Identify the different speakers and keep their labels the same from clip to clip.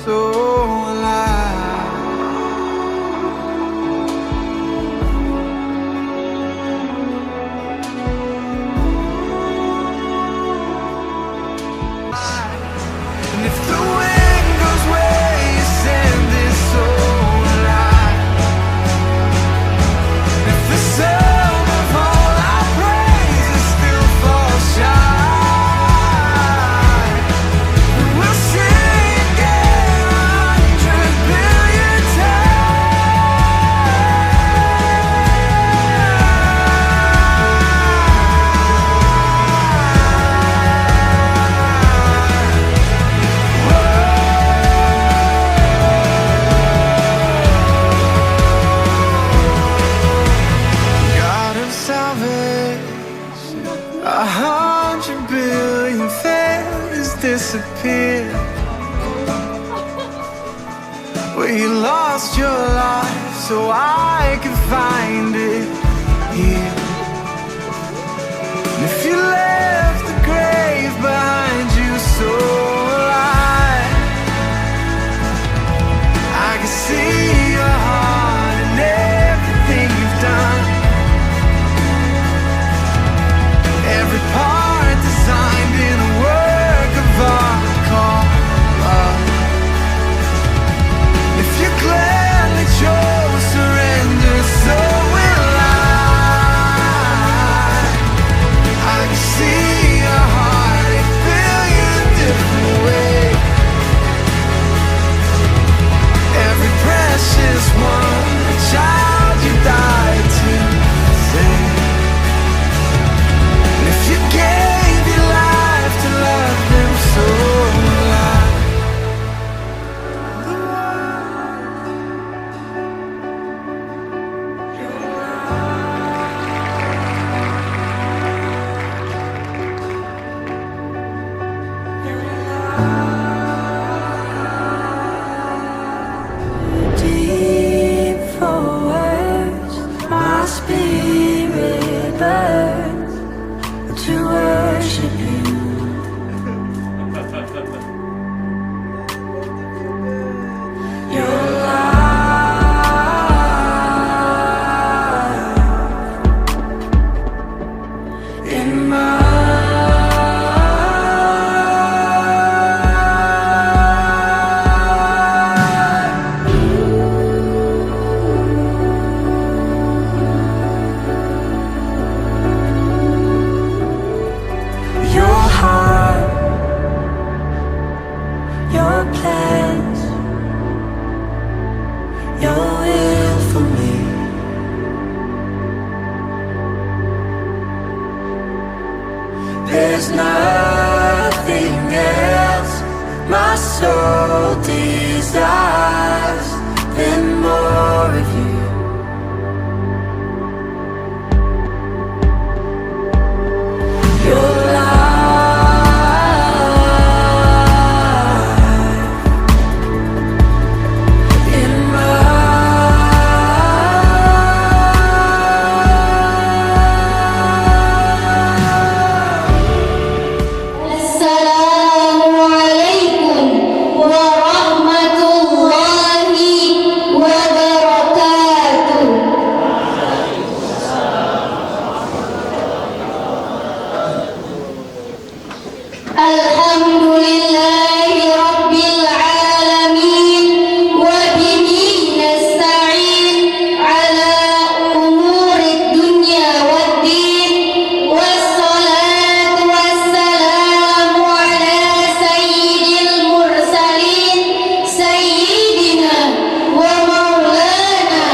Speaker 1: so alive. And if the wind goes where you send it, so alive. If the sum of all our praises still falls short, we'll sing again 100 billion God of salvation, 100 billion failures disappear. Well, you lost your life so I could find it here. And if you left the grave behind you so alive, I can see your heart and everything you've done. Every part designed in a work of art called love. If you gladly chose surrender, so will I can see your heart a billion different ways. Every precious one, a child you died to save. And if you gave your life to love them so alive,
Speaker 2: Deep forwards, my spirit burns to worship you. Your life in your heart, your plans, your will for me. There's nothing else my soul desires than more of you. Your life in
Speaker 3: Assalamualaikum warahmatullahi wabarakatuh. Alhamdulillahi rabbil alamin wa bihi nasta'in ala umurid dunya waddin. Wassalatu wassalamu ala sayyidil mursalin sayyidina wa maulana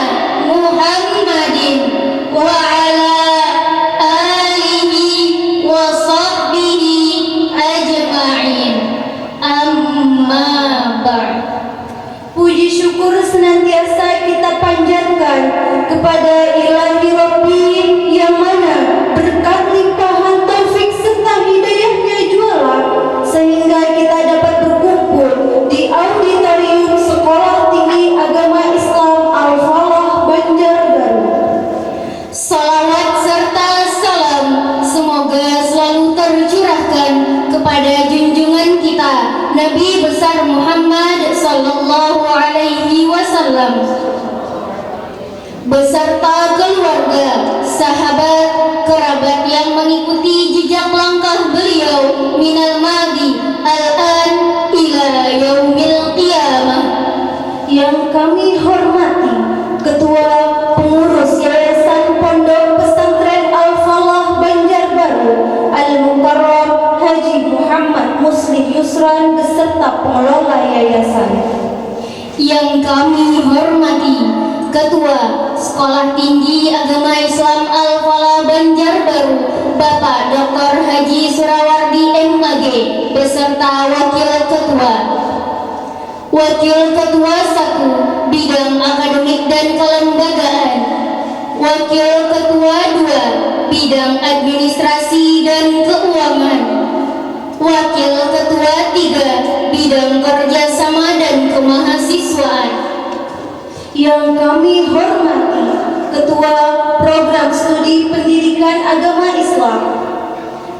Speaker 3: Muhammadin wa ala alihi wa sahbihi ajma'in. Amma ba'd. Puji syukur senantiasa kita panjatkan kepada Ilahi Rabbi yang mana berkat limpahan taufik serta hidayahnya jualan sehingga kita dapat berkumpul di auditorium Sekolah Tinggi Agama Islam Al-Falah Banjarbaru. Salawat serta salam semoga selalu tercurahkan kepada junjungan kita Nabi besar Muhammad Sallallahu Alaihi Wasallam beserta keluarga, sahabat, kerabat yang mengikuti jejak langkah beliau minal madi al-an ila yaumil qiyamah. Yang kami hormati Ketua Pengurus Yayasan Pondok Pesantren Al-Falah Banjarbaru Al-Mukarram Haji Muhammad Muslim Yusran beserta pengelola yayasan. Yang kami hormati Ketua Sekolah Tinggi Agama Islam Al-Falah Banjarbaru Bapak Dr. Haji Surawardi MAG beserta Wakil Ketua. Wakil Ketua 1 Bidang Akademik dan Kelembagaan, Wakil Ketua 2 Bidang Administrasi dan Keuangan, Wakil Ketua 3 Bidang Kerjasama dan Kemahasiswaan. Yang kami hormati Ketua Program Studi Pendidikan Agama Islam,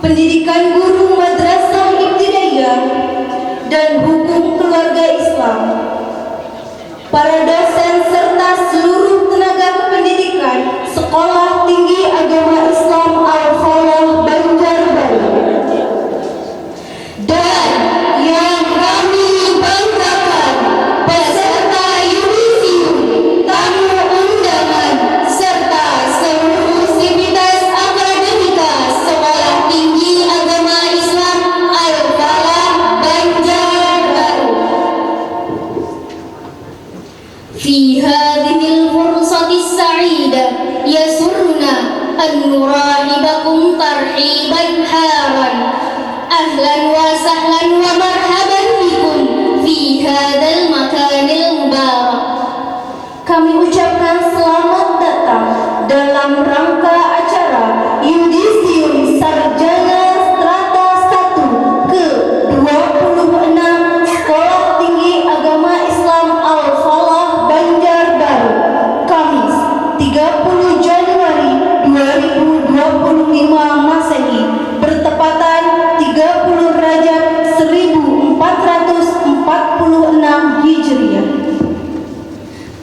Speaker 3: Pendidikan Guru Madrasah Ibtidaiyah dan Hukum Keluarga Islam, para dosen serta seluruh tenaga pendidikan Sekolah Tinggi Agama Islam Al-Falah Banjarbaru. Dan yang kami banggakan peserta yudisium, tamu undangan serta seluruh sivitas akademika Sekolah Tinggi Agama Islam Al-Falah Banjarbaru. Fi hadhil fursati sa'ida yasurna an nurahibakum tarhiban haran. Ahlan wa sahlan wa marhaban bikum fi hadzal makanil mubarak. Kami ucapkan selamat datang dalam rangka acara Yudisium Sarjana Strata 1 ke-26 Sekolah Tinggi Agama Islam Al-Falah Banjarbaru, Kamis 30 Januari 2025 Masehi, bertepatan 30 Rajab 1446 Hijriah.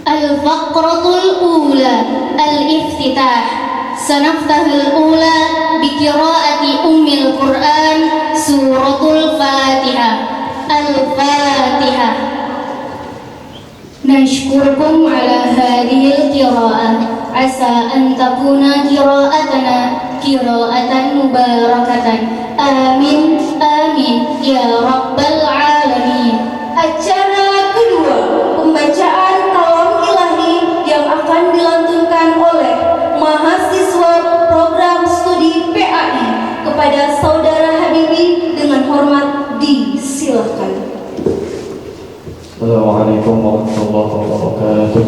Speaker 3: Al-Faqratul Ula Al-Iftitah. Sanaftahul Ula Bikiraati Ummil Quran Suratul Fatihah. Al-Fatihah. Nashkurukum ala hadhil qira'ah. Asa an takuna qira'atana qira'atan mubarakatan. Amin, amin, ya Rabbal Alamin. Acara kedua, pembacaan kalam ilahi yang akan dilantunkan oleh mahasiswa program studi PAI kepada Saudara Habibi dengan hormat disilakan.
Speaker 4: Assalamualaikum warahmatullahi wabarakatuh.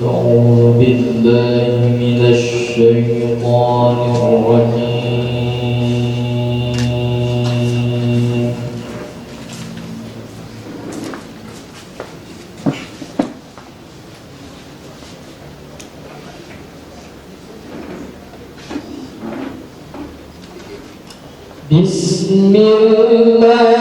Speaker 4: أعوذ بالله من الشيطان الرجيم. بسم الله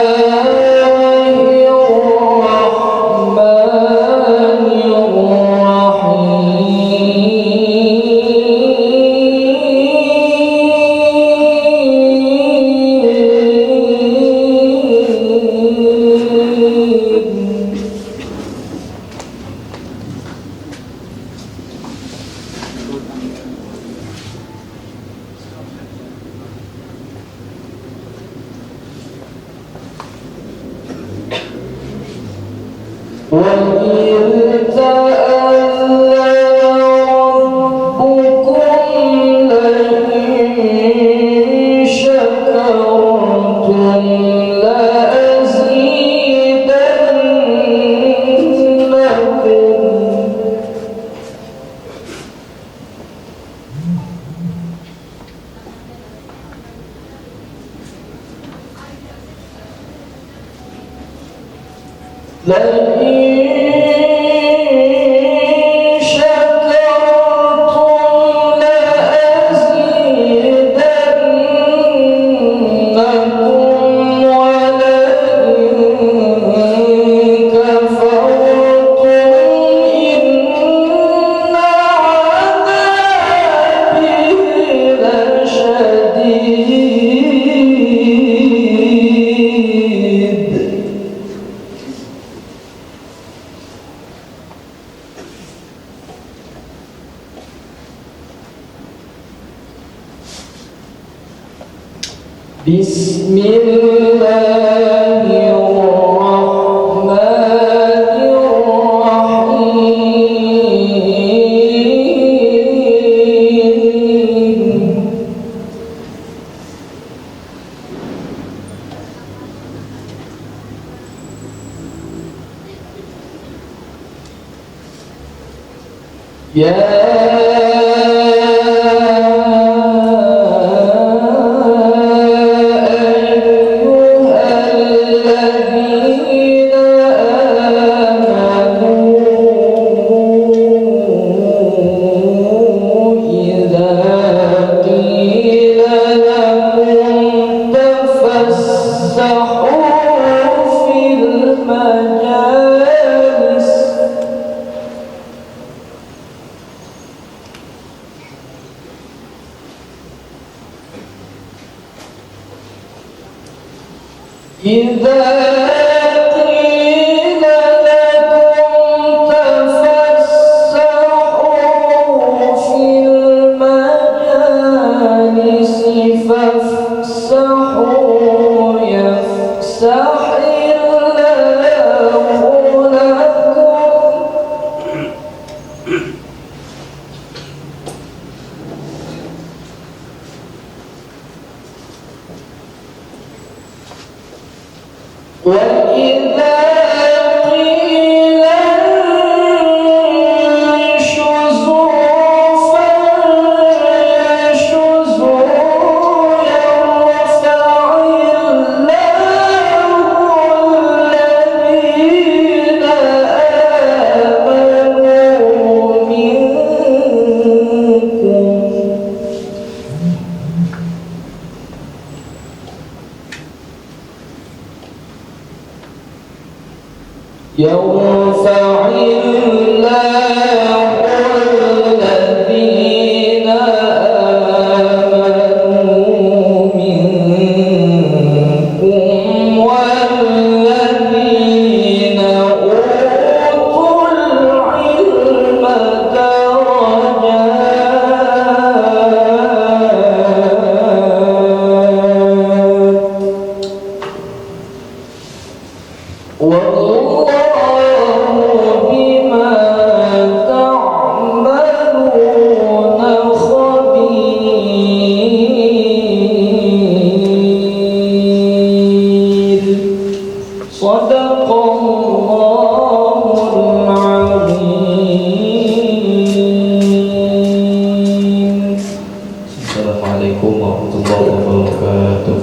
Speaker 4: Assalamualaikum warahmatullahi wabarakatuh.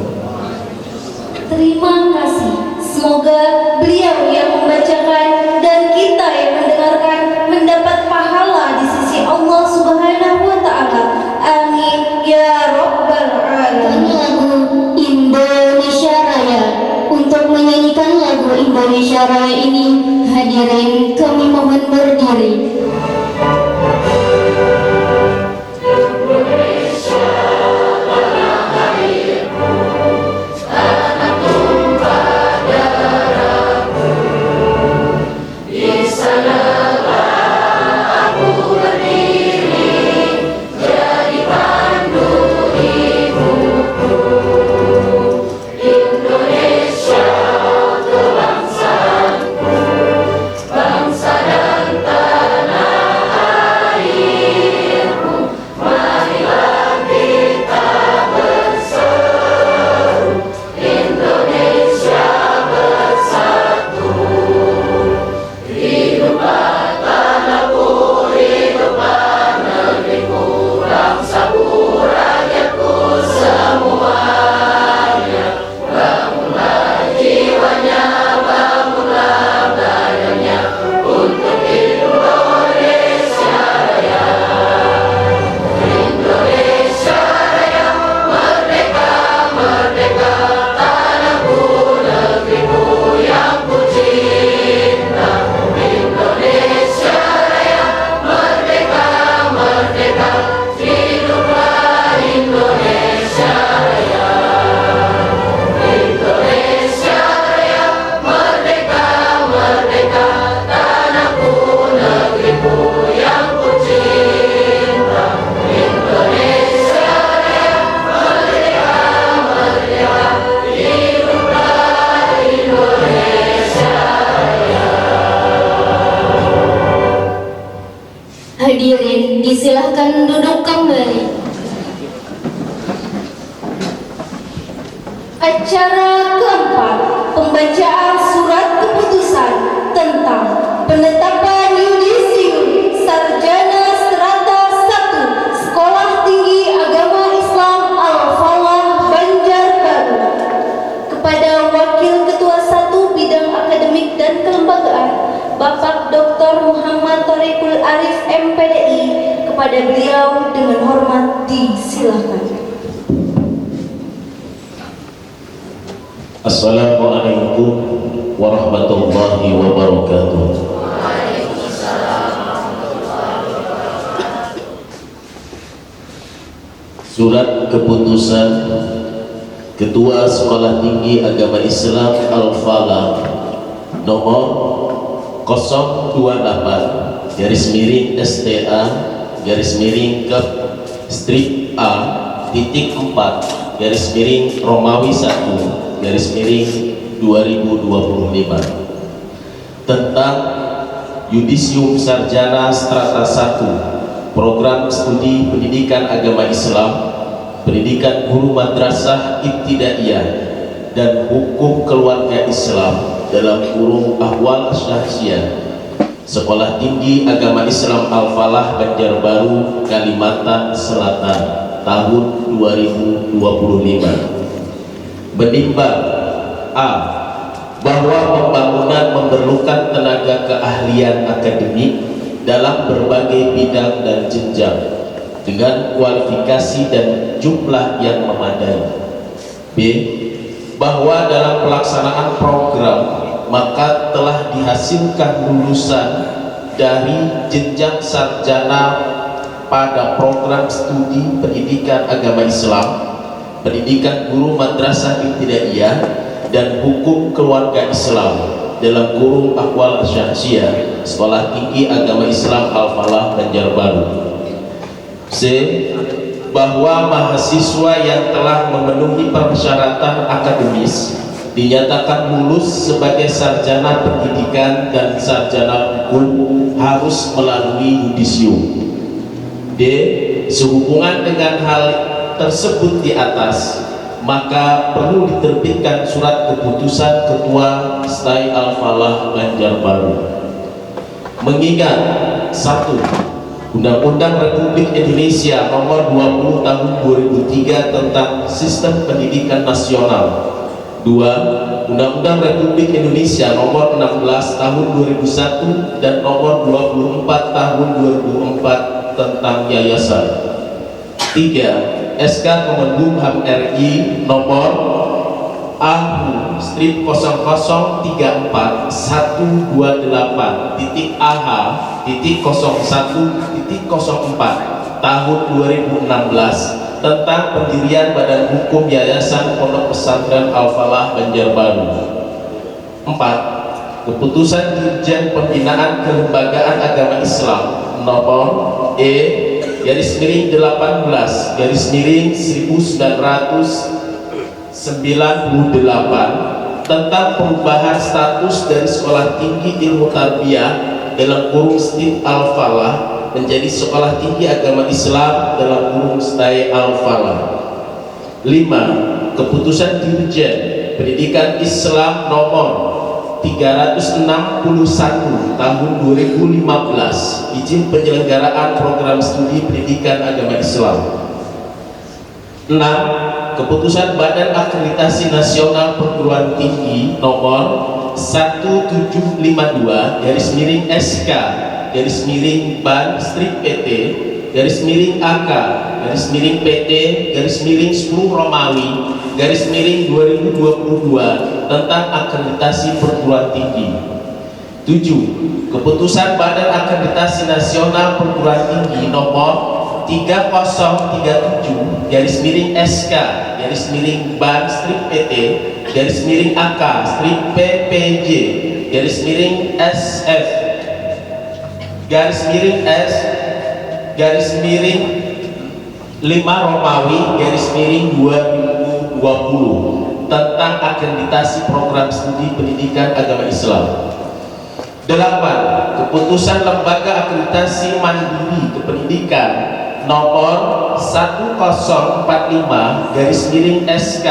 Speaker 3: Terima kasih. Semoga beliau yang membacakan dan kita yang mendengarkan mendapat pahala di sisi Allah Subhanahu wa taala. Amin ya rabbal alamin. Lagu Indonesia Raya. Untuk menyanyikan lagu Indonesia Raya ini, hadirin kami mohon berdiri.
Speaker 2: Bangsa dan tanah
Speaker 3: Hadirin disilahkan duduk kembali. Acara keempat, pembacaan surat keputusan tentang penetapan yudisium sarjana strata 1 Sekolah Tinggi Agama Islam Al-Falah Banjarbaru kepada Wakil Ketua 1 Bidang Akademik dan Kelembagaan Bapak Dr. Muhammad Thoriqul Arif MPDI. Kepada beliau dengan hormat disilakan.
Speaker 4: Assalamualaikum warahmatullahi wabarakatuh. Surat keputusan Ketua Sekolah Tinggi Agama Islam Al-Falah nomor 028 /STA /Kep strip A titik 4 Romawi 1 /2025 tentang yudisium sarjana strata 1 program studi pendidikan agama Islam, pendidikan guru madrasah ibtidaiyah dan hukum keluarga Islam dalam kurung ahwal syahsiyah Sekolah Tinggi Agama Islam Al-Falah Banjarbaru Kalimantan Selatan tahun 2025 menimbang A. Bahwa pembangunan memerlukan tenaga keahlian akademik dalam berbagai bidang dan jenjang dengan kualifikasi dan jumlah yang memadai. B. Bahwa dalam pelaksanaan program maka telah dihasilkan lulusan dari jenjang sarjana pada program studi pendidikan agama Islam, pendidikan guru madrasah ibtidaiyah dan hukum keluarga Islam dalam kurung ahwal syahsiyah Sekolah Tinggi Agama Islam Al-Falah Banjarbaru. C. Bahwa mahasiswa yang telah memenuhi persyaratan akademis dinyatakan lulus sebagai sarjana pendidikan dan sarjana hukum harus melalui yudisium. D. Sehubungan dengan hal tersebut di atas, maka perlu diterbitkan surat keputusan Ketua STAI Al-Falah Banjarbaru. Mengingat 1. Undang-Undang Republik Indonesia Nomor 20 Tahun 2003 tentang Sistem Pendidikan Nasional. 2. Undang-Undang Republik Indonesia Nomor 16 Tahun 2001 dan Nomor 24 Tahun 2004 tentang yayasan. 3. SK Kemenkumham RI Nomor AHU/00138.AH.01.04 tahun 2016 tentang pendirian Badan Hukum Yayasan Pondok Pesantren Al-Falah Banjarbaru. 4. Keputusan Dirjen Pembinaan Kelembagaan Agama Islam Nomor E/18/1998 tentang perubahan status dari Sekolah Tinggi Ilmu Tarbiyah dalam kurung STIP Al-Falah menjadi Sekolah Tinggi Agama Islam dalam kurung STAI Al-Falah. 5. Keputusan Dirjen Pendidikan Islam Nomor 361 tahun 2015 izin penyelenggaraan program studi pendidikan agama Islam. 6. Keputusan Badan Akreditasi Nasional Perguruan Tinggi Nomor 1752/Ban/PT/AK/PT/10 Romawi/2022 tentang akreditasi perguruan tinggi. 7. Keputusan Badan Akreditasi Nasional Perguruan Tinggi Nomor 30/PT/AK/PT/10 Romawi/2020 tentang akreditasi program studi pendidikan agama Islam. 8. keputusan Lembaga Akreditasi Mandiri Kependidikan nomor 1045/SK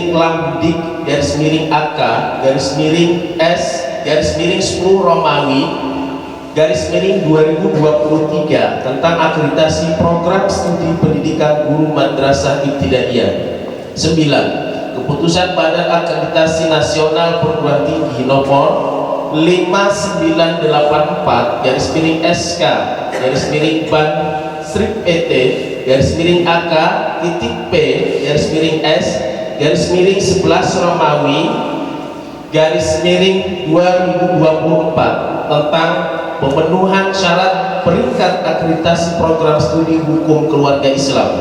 Speaker 4: /Lamdik/AK /S/10 Romawi /2023 tentang akreditasi program studi pendidikan guru madrasah ibtidaiyah. 9. Keputusan Badan Akreditasi Nasional Perguruan Tinggi nomor 5984/SK /Ban/AK.P/S/11 Romawi /2024 tentang pemenuhan syarat peringkat akreditasi program studi hukum keluarga Islam.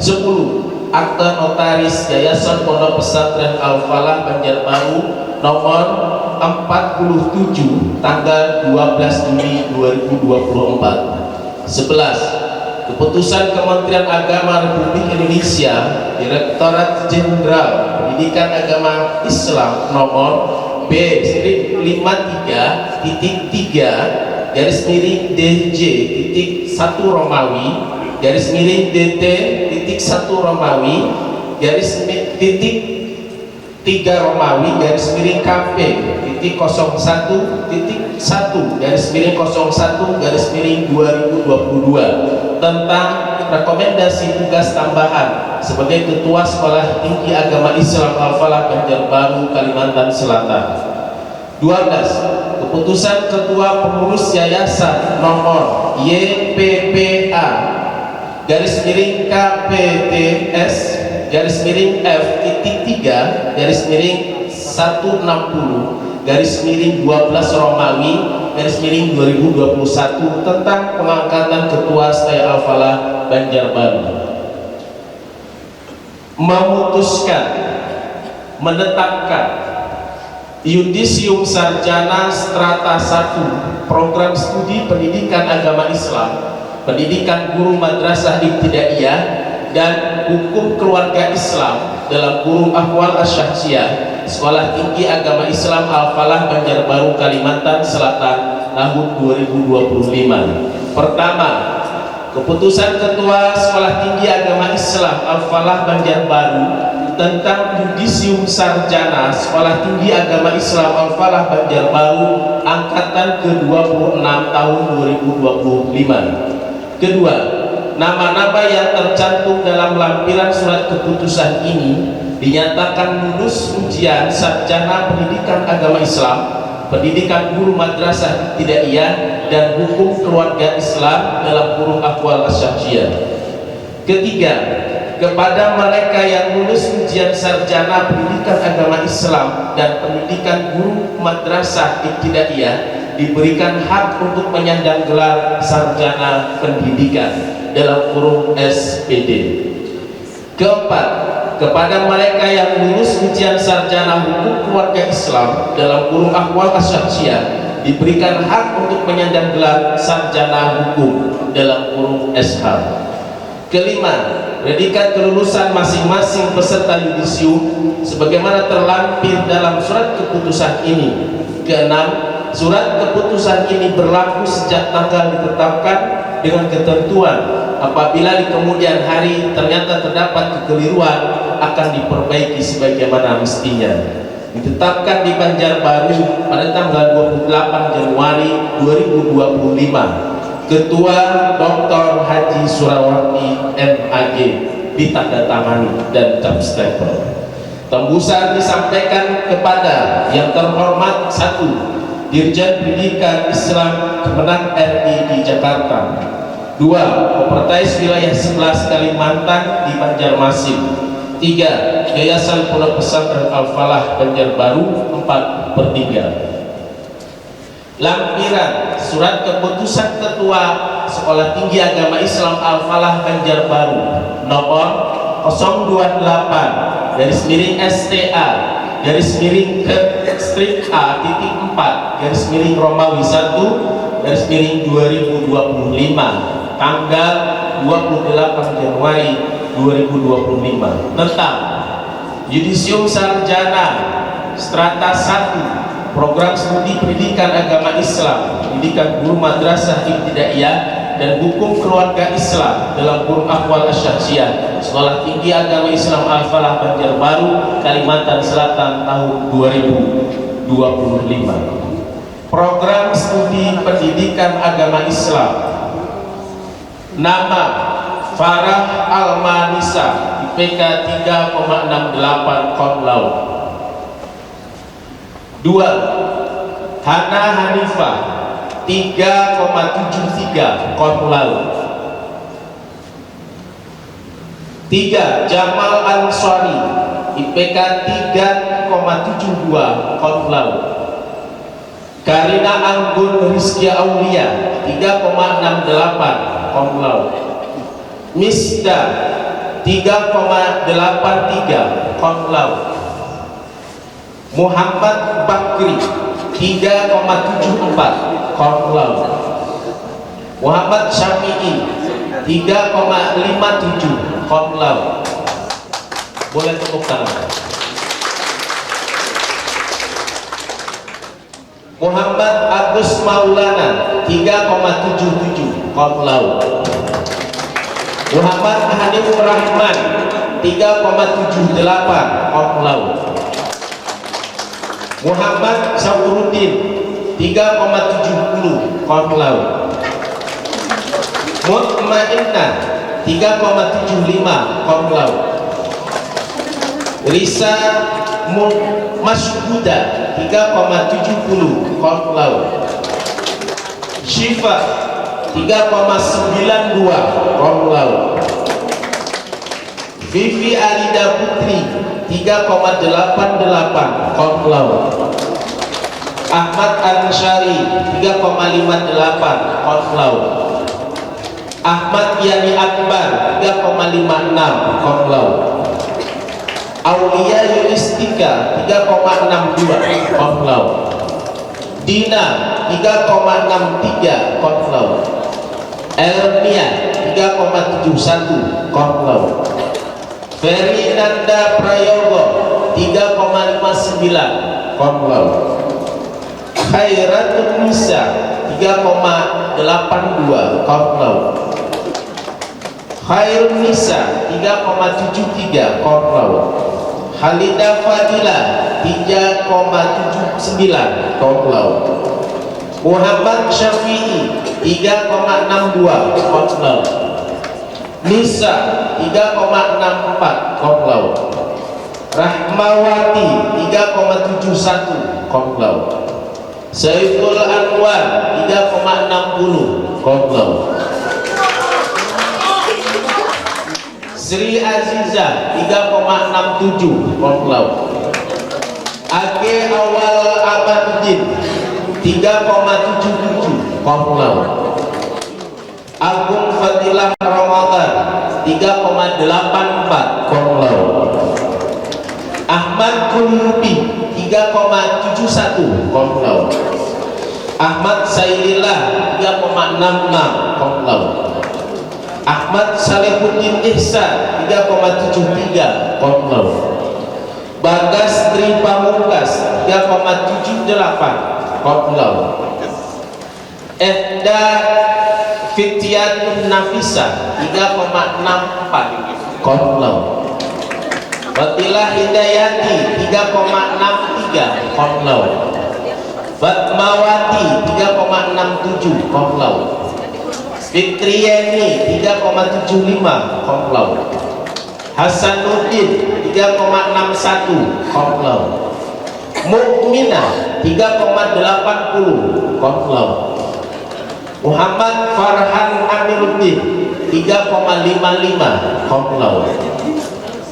Speaker 4: 10. Akte notaris Yayasan Pondok Pesantren Al-Falah Banjarbaru nomor 47 tanggal 12 Juni 2024. 11. Keputusan Kementerian Agama Republik Indonesia Direktorat Jenderal Pendidikan Agama Islam nomor B-53.3/DJ.1 Romawi /DT.1 Romawi /3 Romawi KP.1.1/01/2022 tentang rekomendasi tugas tambahan sebagai Ketua Sekolah Tinggi Agama Islam Al-Falah Banjarbaru, Kalimantan Selatan. 12. Keputusan Ketua Pengurus Yayasan nomor YPPA/F-3/F-160/12 Romawi /2021 tentang pengangkatan Ketua Stay Al-Falah Banjarbaru. Memutuskan menetapkan Yudisium Sarjana Strata 1 Program Studi Pendidikan Agama Islam, Pendidikan Guru Madrasah Ibtidaiyah dan Hukum Keluarga Islam dalam kurung Ahwal Asy-Syahsiyah Sekolah Tinggi Agama Islam Al-Falah Banjarbaru, Kalimantan Selatan tahun 2025. Pertama, keputusan Ketua Sekolah Tinggi Agama Islam Al-Falah Banjarbaru tentang Yudisium Sarjana Sekolah Tinggi Agama Islam Al-Falah Banjarbaru angkatan ke-26 tahun 2025. Kedua, nama-nama yang tercantum dalam lampiran surat keputusan ini dinyatakan lulus ujian sarjana pendidikan agama Islam, pendidikan guru madrasah ibtidaiyah dan hukum keluarga Islam dalam kurung Ahwal Asy-Syahsiyah. Ketiga, kepada mereka yang lulus ujian sarjana pendidikan agama Islam dan pendidikan guru madrasah ibtidaiyah diberikan hak untuk menyandang gelar sarjana pendidikan dalam kurung SPD. Keempat, kepada mereka yang lulus ujian sarjana hukum keluarga Islam dalam kurung Ahwal Asy-Syahsiyah diberikan hak untuk menyandang gelar sarjana hukum dalam kurung SH. Kelima, predikat kelulusan masing-masing peserta yudisium sebagaimana terlampir dalam surat keputusan ini. Keenam, surat keputusan ini berlaku sejak tanggal ditetapkan dengan ketentuan apabila di kemudian hari ternyata terdapat kekeliruan akan diperbaiki sebagaimana mestinya. Ditetapkan di Banjarbaru pada tanggal 28 Januari 2025. Ketua Dr. Haji Surawati MAG ditandatangani dan cap stempel. Tembusan disampaikan kepada yang terhormat 1. Dirjen Pendidikan Islam Kemenang RI di Jakarta. 2. Sekretaris Wilayah 11 Kalimantan di Banjarmasin. 3. Yayasan Pondok Pesantren Al-Falah Banjarbaru 4/3. Lampiran surat keputusan Ketua Sekolah Tinggi Agama Islam Al-Falah Banjarbaru nomor 028/STA/ke-A.4/Romawi 1/2025 tanggal 28 Januari 2025 tentang Yudisium Sarjana Strata 1 program studi pendidikan agama Islam, pendidikan guru madrasah ibtidaiyah dan hukum keluarga Islam dalam kurung ahwal asyakhsiyah Sekolah Tinggi Agama Islam Al-Falah Banjarbaru, Kalimantan Selatan tahun 2025. Program studi pendidikan agama Islam, nama Farah Almanisa, IPK 3,68 cum laude. 2. Hana Hanifah 3,73 cum laude. 3. Jamal Ansari, IPK 3,72 cum laude. Karina Anggun Rizkia Aulia 3,68 cum laude. Misda 3,83 cum laude. Muhammad Bakri 3,74 cum laude. Muhammad Syafi'i 3,57 cum laude. Boleh tepuk tangan. Muhammad Agus Maulana 3,77 cum laude. Muhammad Hanifur Rahman 3,78 cum laude. Muhammad Safuruddin 3,70 cum laude. Mutmainnah 3,75 cum laude. Risa Mashuda 3,70 cum laude. Syifa 3,92 cum laude. Vivi Alida Putri 3,88 cum laude. Ahmad Ansyari 3,58 cum laude. Ahmad Yani Akbar 3,56 cum laude. Aulia Yulistika 3,62 cum laude. Dina 3,63 cum laude. Elmia 3,71 cum laude. Ferry Nanda Prayogo 3,59 cum laude. Khairatun Nisa 3,82 cum laude. Khairun Nisa 3,73 cum laude. Halida Fadila 3,79 cum laude. Muhammad Syafi'i 3,62 cum laude. Nisa 3,64 cum laude. Rahmawati 3,71 cum laude. Saiful Anwar 3,60 cum laude. Sri Aziza 3,67 cum laude. Age Awal Amaduddin 3,77 cum laude. Agung Fadilah Ramadan 3,84 cum laude. Ahmad Kulubi 3,71 cum laude. Ahmad Sailillah 3,66 cum laude. Ahmad Salihuddin Ihsan 3,73 cum laude. Bagas Tri Pamungkas 3,78 cum laude. Ehda Fitiatun Nafisa 3,64 cum laude. Fatilah Hidayati 3,63 cum laude. Fatmawati 3,67 cum laude. Fitriyani 3,75 cum laude. Hasanuddin 3,61 cum laude. Mukminah 3,80 cum laude. Muhammad Farhan Amiruddin 3,55 cum laude.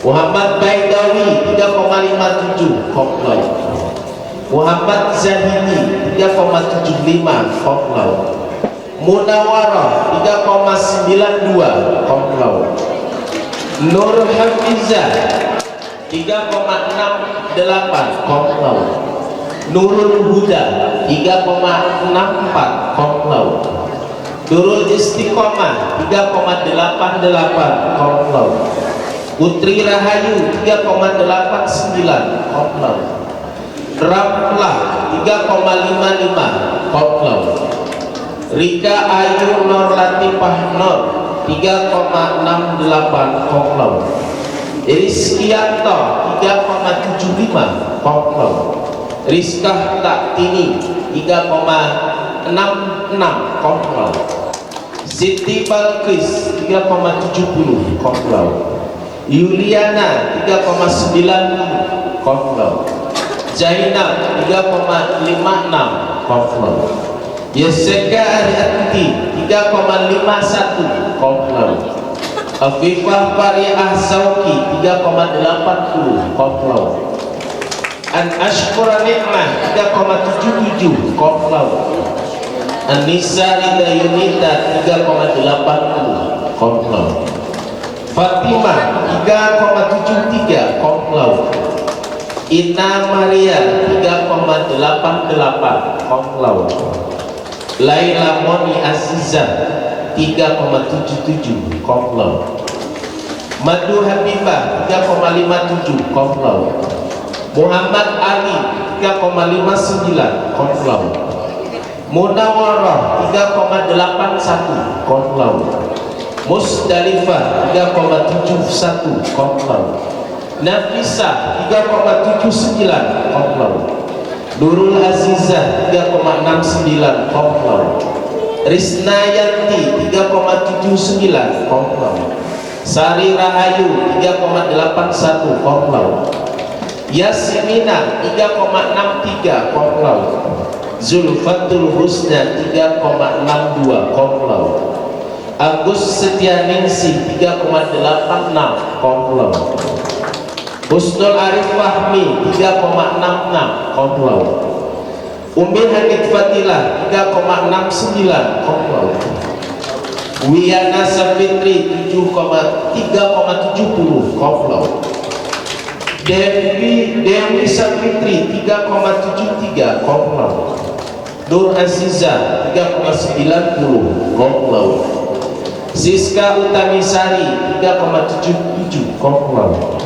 Speaker 4: Muhammad Baidawi 3,57 cum laude. Muhammad Zahidi 3,75 cum laude. Munawarah 3,92 cum laude. Nur Hafizah 3,68 cum laude. Nurul Huda 3,64 cum laude. Nurul Istiqomah 3,88 cum laude. Putri Rahayu 3,89 cum laude. Ramlah 3,55 koplau. Rika Ayu Nur Latifah Nur 3,68 koplau. Rizkianto 3,75 koplau. Rizkah Taktini 3,66 koplau. Siti Balkis 3,70 koplau. Yuliana 3,90 koplau. Zainab 3,56 koplau. Yeseka Ariati 3,51 koplau. Afifah Pariah Sauki 3,80 koplau. An Ashkura Nikmah 3,77 koplau. Anissa Rida Yunita 3,80 koplau. Fatimah 3,73 koplau. Ina Maria 3,88 koplau. Laila Moni Aziza 3,77 koplau. Madu Habibah 3,57 koplau. Muhammad Ali 3,59 koplau. Munawarah 3,81 koplau. Musdalifah 3,71 koplau. Nafisah 3,79 koplau. Nurul Azizah 3,69 koplau. Risnayanti 3,79 koplau. Sari Rahayu 3,81 koplau. Yasmina 3,63 koplau. Zulfatul Husna 3,62 koplau. Agus Setianingsih 3,86 koplau. Husnul Arif Fahmi 3,66 koplau. Umi Hanif Fatilah 3,69 koplau. Wiyana Safitri 3,70 koplau. Dewi Safitri 3,73 koplau. Nur Aziza 3,90 koplau. Siska Utamisari 3,77 koplau.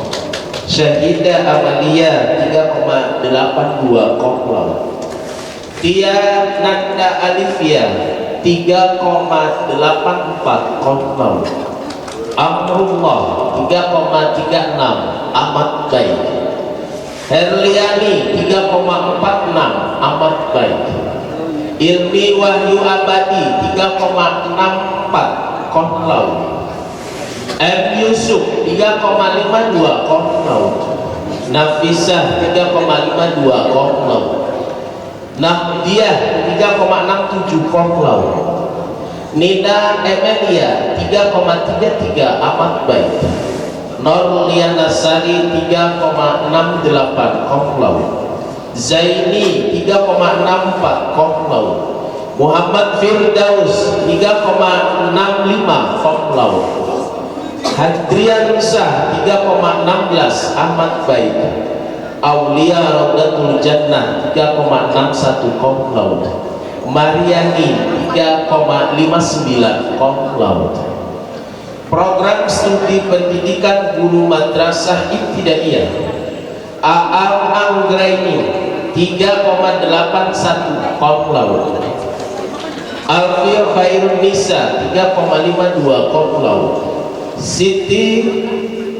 Speaker 4: Syahidah Amalia 3,82 koplau. Tia Nanda Alifia 3,84 koplau. Amrullah 3,36 amat baik. Herliani 3,46 amat baik. Ilmi Wahyu Abadi 3,64 koplau. M. Yusuf 3,52 koplau. Nafisah 3,52 koplau. Nahdiah 3,67 koplau. Nida Emelia 3,33 amat baik. Nur Liana Sari 3,68 koplau. Zaini 3,64 koplau. Muhammad Firdaus 3,65 koplau. Hadrian Nusa 3,16 amat baik. Aulia Raudatul Jannah 3,61 koplau. Mariani 3,59 koplau. Program studi pendidikan guru madrasah ibtidaiyah Aam Anggraini 3,81 koplau. Alfir Khairun Nisa 3,52 koplau. Siti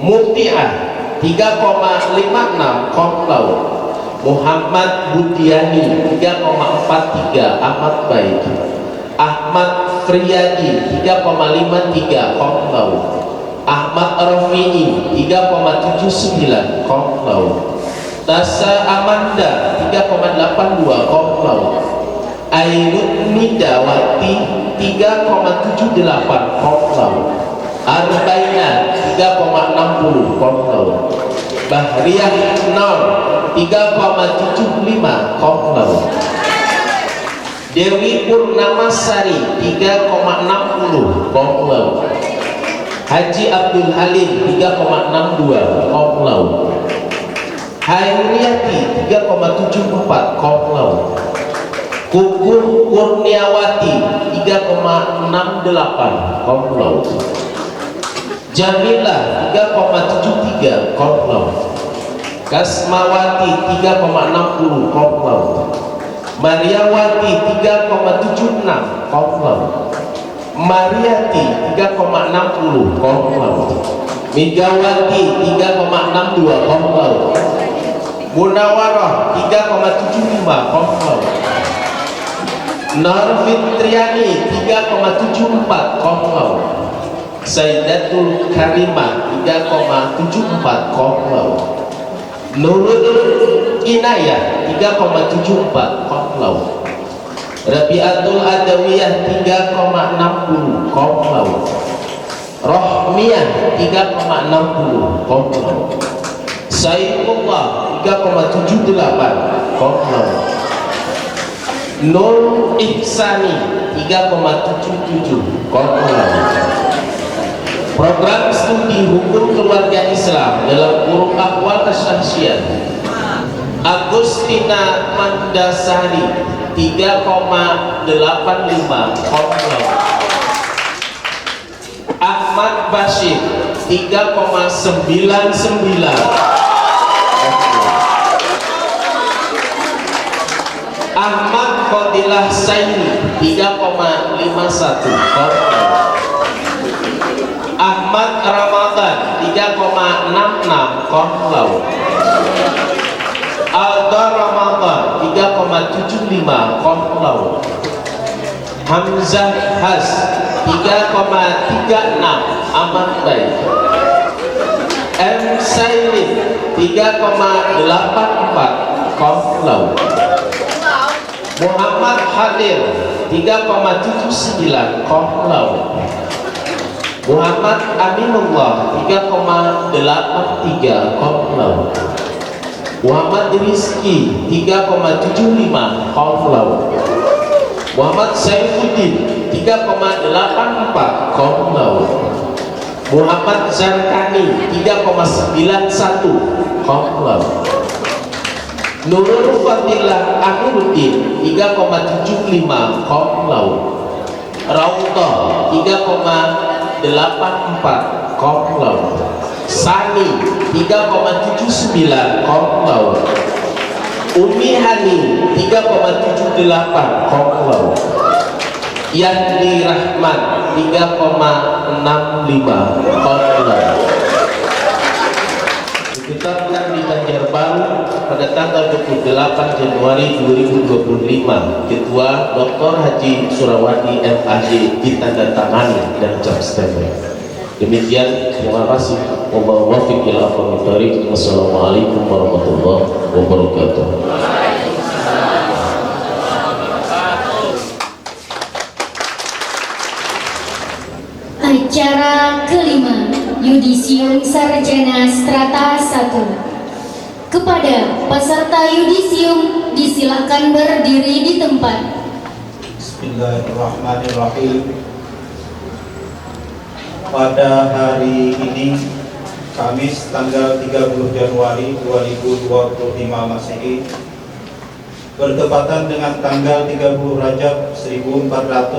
Speaker 4: Muti'ah 3,56 koplau. Muhammad Budiani 3,43 amat baik. Ahmad Friyadi 3,53 koplau. Ahmad Rafi'i 3,79 koplau. Tasa Amanda 3,82 koplau. Ainut Nidawati 3,78 koplau. Arbaina 3,60 koplau. Bahriyah Nur 3,75 koplau. Dewi Purnamasari 3,60 koplau. Haji Abdul Halim 3,62 koplau. Hairiyati 3,74 koplau. Kukur Kurniawati 3,68 koplau. Jamilah 3,73 koplau. Kasmawati 3,60 kaum laut. Mariawati 3,76 kaum laut. Mariati 3,60 kaum laut. Megawati 3,62 kaum laut. Munawarah 3,75 kaum laut. Nur Fitriani 3,74 kaum laut. Sayyidatul Karimah 3,74 kaum laut. Nurul Inayah 3,74 kaum laut. Rabiatul Adawiyah 3,60 kaum laut. Rohmiyah 3,60 kaum laut. Saifullah 3,78 kaum laut. Nur Ihsani 3,77 kaum laut. Program studi hukum keluarga Islam dalam kurung akwal kesaksian Agustina Mandasari 3,85 kaum laut. Ahmad Bashir 3,99 Ahmad Fadilah Saini 3,51 kaum laut. Ahmad Ramadan 3,66 kaum laut. Alda Ramadan 3,75 kaum laut. Hamzah Has 3,36 aman baik. M Sailin 3,84 kaum laut. Muhammad Hadir 3,79 kaum laut. Muhammad Aminullah 3,83 kaum laut. Muhammad Rizki 3,75 kaum laut. Muhammad Saifuddin 3,84 kaum laut. Muhammad Zarkani 3,91 kaum laut. Nurul Fadilah Amiruddin 3,75 kaum laut. Raudah 3,84 kaum laut. Sani 3,79 kaum laut. Umi Hani 3,78 kaum laut. Yandri Rahman 3,65 kaum laut. Ditetapkan di Banjarbaru pada tanggal 28 Januari 2025. Ketua Dr. Haji Surawati MAD ditandatangani dan jam stempel. Demikian, terima kasih. Wassalamualaikum warahmatullahi wabarakatuh.
Speaker 5: Acara kelima, Yudisium Sarjana Strata 1. Kepada peserta yudisium disilahkan berdiri di tempat.
Speaker 6: Bismillahirrahmanirrahim. Pada hari ini, Kamis tanggal 30 Januari 2025 Masehi, bertepatan dengan tanggal 30 Rajab 1446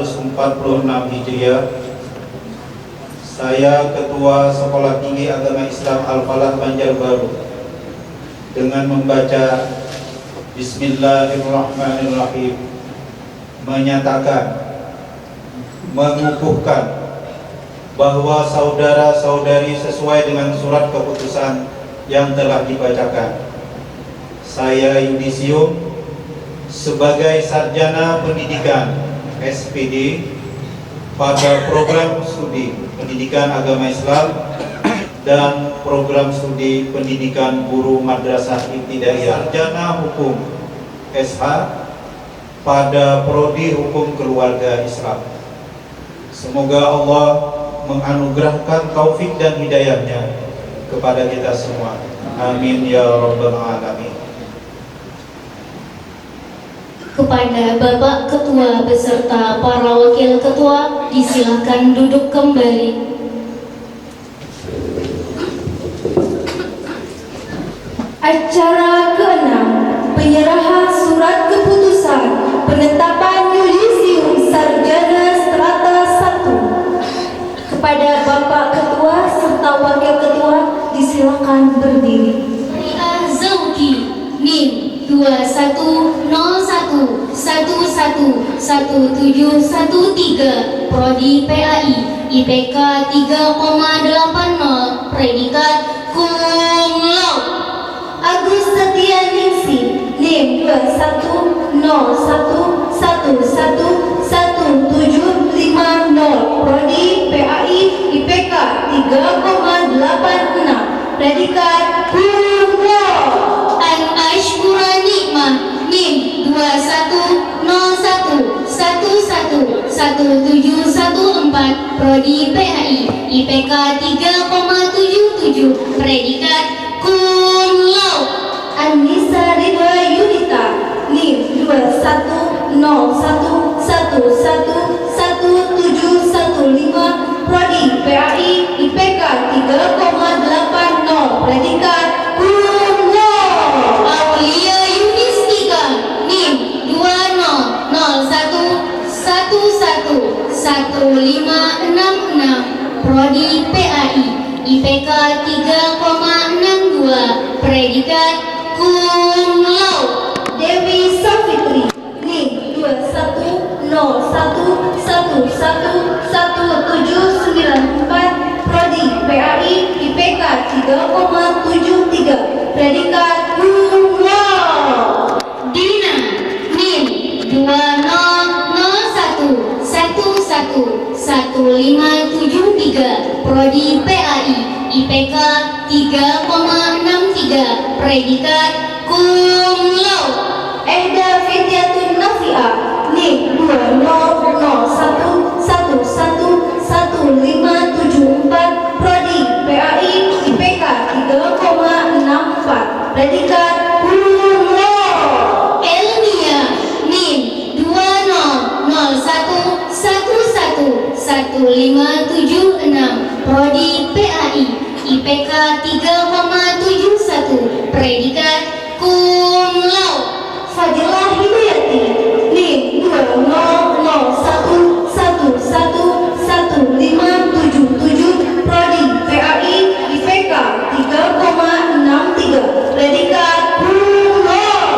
Speaker 6: Hijriah, saya Ketua Sekolah Tinggi Agama Islam Al-Falah Banjarbaru dengan membaca Bismillahirrahmanirrahim menyatakan, mengukuhkan bahwa saudara-saudari sesuai dengan surat keputusan yang telah dibacakan, saya yudisium sebagai sarjana pendidikan SPD pada program studi pendidikan agama Islam dan program studi pendidikan guru madrasah ibtidaiyah, sarjana hukum SH pada prodi hukum keluarga Islam. Semoga Allah menganugerahkan taufik dan hidayahnya kepada kita semua. Amin ya rabbal alamin.
Speaker 5: Kepada Bapak Ketua beserta para Wakil Ketua disilahkan duduk kembali.
Speaker 3: Acara ke-6, penyerahan surat keputusan penetapan yudisium sarjana strata 1. Kepada Bapak Ketua serta Wakil Ketua disilakan berdiri.
Speaker 5: Syariah NIM 2101111713 Prodi PAI IPK 3,80 Predikat Cum Laude.
Speaker 3: Agus Setia Ningsih NIM 2101111750 Prodi PAI IPK 3,86 Predikat Cum Laude.
Speaker 5: An Ashkura Nikmah NIM 2101111714 Prodi PAI IPK 3,77 Predikat Cum Laude.
Speaker 3: Anissa Ridwa Yunita NIM 2101111715 Prodi PAI IPK 3,80 Predikat Cum Laude.
Speaker 5: Aulia Yunistika NIM 2001111566 Prodi PAI IPK 3,62 Predikat Cum Laude.
Speaker 3: Dewi Savitri NIM 2101111794 Prodi PAI IPK 3,73 Predikat Cum Laude.
Speaker 5: Dina NIM 2001111573 Prodi PAI IPK 3,63 Predikat Cum Laude.
Speaker 3: Ehda Fidyatun Nafi'ah NIM 2001111574 Prodi PAI IPK 3,64 Predikat Cum Laude.
Speaker 5: Elmia NIM 2001111576 Prodi PAI IPK 3,71 Predikat Cum Laude.
Speaker 3: Fadilah Hidayati NIM 2001111577 Prodi PAI IPK 3,63 Predikat Cum Laude.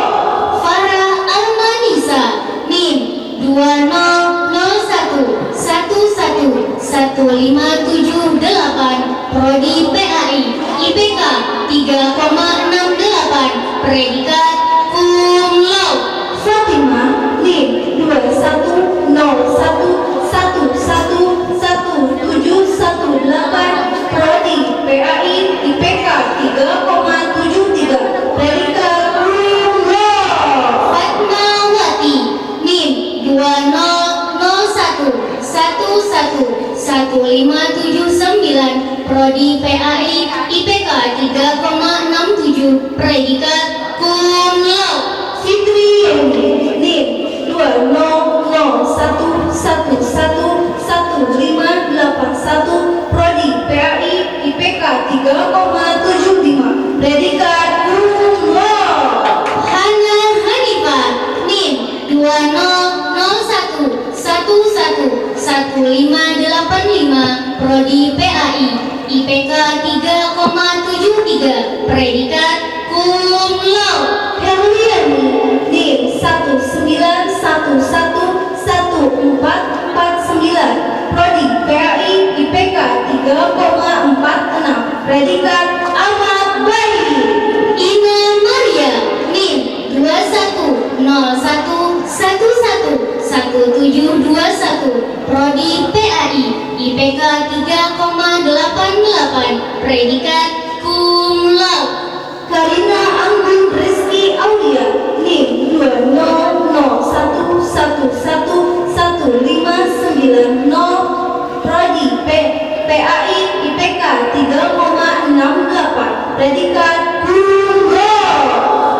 Speaker 5: Farah Almanisa NIM 2001111578 Prodi PAI IPK 3,68 Predikat Cum Laude.
Speaker 3: Fatimah NIM 2101111718 Prodi PAI IPK 3,73 Predikat Cum Laude.
Speaker 5: Fatmawati NIM 2001111579 Prodi PAI IPK 3,67 Predikat Cum Laude.
Speaker 3: Fitri Yeni NIM 2001111581 Prodi PAI IPK 3,75 Predikat Cum Laude.
Speaker 5: Hana Hanifah NIM 2001111585 Prodi PAI IPK 3,73 Predikat Cum Laude.
Speaker 3: Herliani NIM 19111449 Prodi PAI IPK 3,46 Predikat Ahmad Bayi.
Speaker 5: Ina Maria NIM 2101111721 Prodi PAI IPK 3,88 Predikat Cum Laude.
Speaker 3: Karina Anggun Rizky Aulia NIM 2001111590 Prodi PAI IPK 3,68 Predikat Cum Laude.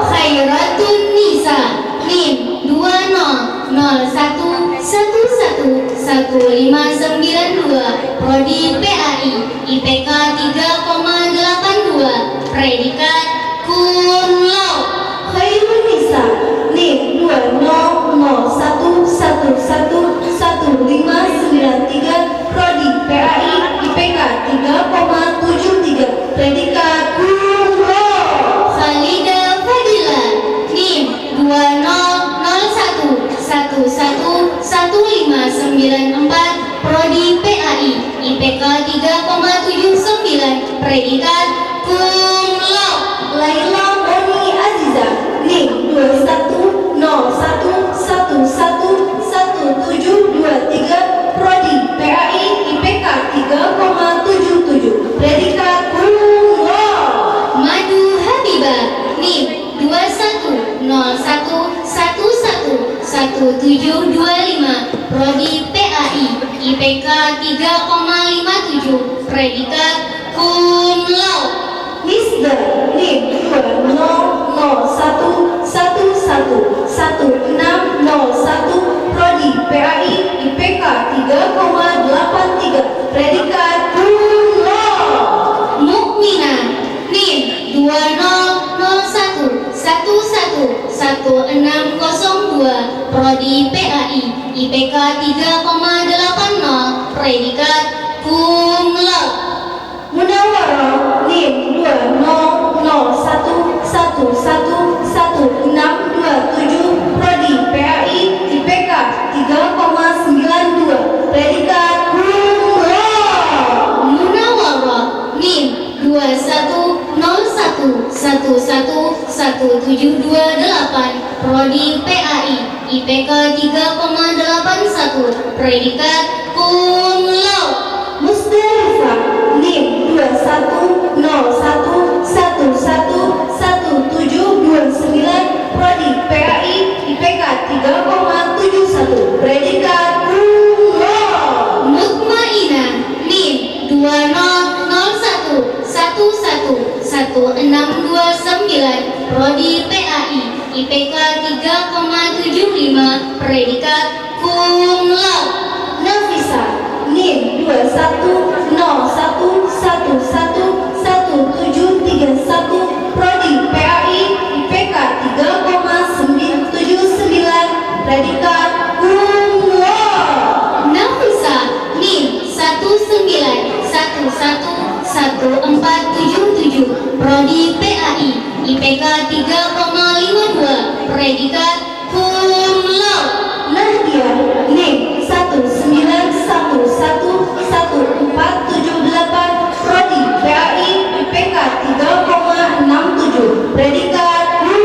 Speaker 5: Khairatun Nisa NIM 2001111592 Prodi PAI IPK 3,82 Predikat Cum Laude.
Speaker 3: Khairun Nisa NIM 20011115
Speaker 5: Prodi PAI, IPK 3,79, predikat cum laude.
Speaker 3: Laila Moni Aziza, NIM 2101111723, Prodi PAI, IPK 3,77, predikat cum laude.
Speaker 5: Madu Habibah, NIM 2101111725, Prodi PAI, IPK 3,57, predikat cum laude.
Speaker 3: Misda, NIM 2001111601, Prodi PAI, IPK 3,83, predikat cum laude.
Speaker 5: Mukminah, NIM 2001111602, Prodi PAI, IPK 3,80, predikat cum laude.
Speaker 3: Munawwarah, NIM 2001111627, Prodi PAI, IPK 3,92, predikat cum laude.
Speaker 5: Munawwarah, NIM 2101111728, Prodi PAI, IPK 3,81, predikat cum laude.
Speaker 3: Musdalifah, NIM 2101111729, Prodi PAI, IPK 3,71, predikat cum laude.
Speaker 5: Mutmainah, NIM 2001111629, Prodi PAI, IPK 3,75, predikat cum laude.
Speaker 3: Nafisa, NIM 2101111731, Prodi PAI, IPK 3,79, predikat cum laude.
Speaker 5: Nafisa, NIM 19111477, Prodi PAI, IPK 3,52, predikat cum laude.
Speaker 3: Nahdia, NIM 19111478, Prodi PAI, IPK 3,67, predikat cum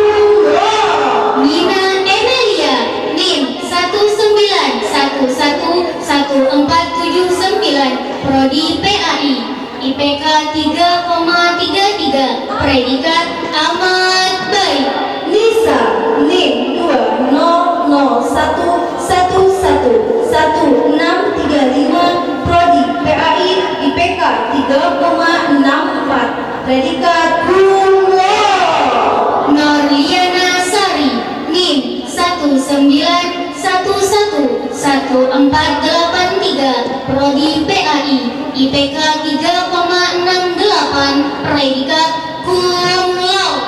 Speaker 3: laude.
Speaker 5: Nina Emelia, NIM 19111479, Prodi PAI, IPK 3,33, predikat amat baik.
Speaker 3: Nisa, NIM 2001111635, Prodi PAI, IPK 3,64, predikat cum laude.
Speaker 5: Norliana Sari, NIM 19111483, Prodi PAI, IPK 3,68, predikat cum laude.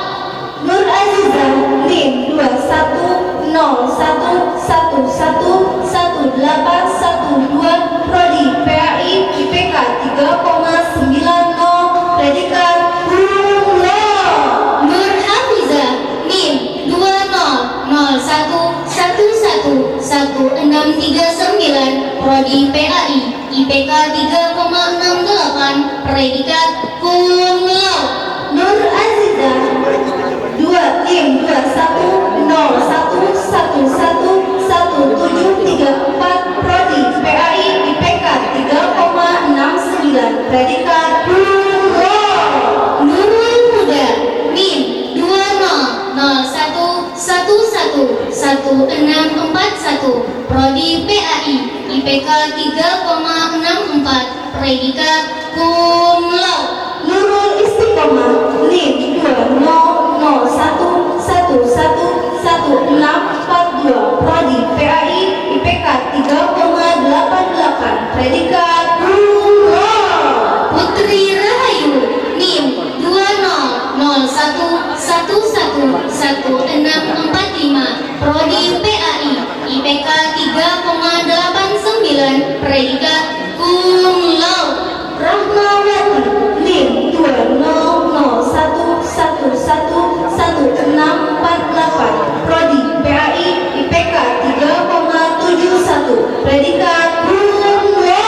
Speaker 3: Nur Aziza, NIM 2101111812, Prodi PAI, IPK 3,90, predikat cum laude.
Speaker 5: Nur Hafizah, NIM 2001111639, Prodi PAI, IPK 3,68, predikat cum laude.
Speaker 3: Nur Aziza, NIM 2101111734, Prodi PAI, IPK 3,69, predikat cum laude.
Speaker 5: Nurul Huda, NIM 2011111641, Prodi PAI, IPK 3,64, predikat cum laude.
Speaker 3: Nurul Istiqomah, NIM 2011111642, Prodi PAI, IPK 3,88, predikat cum laude.
Speaker 5: Putri Rahayu, NIM 2011111645, Prodi PAI, IPK 3,89, predikat cum laude.
Speaker 3: Rahmawati, NIM 2001111648, Prodi PAI, IPK 3,71, predikat cum laude.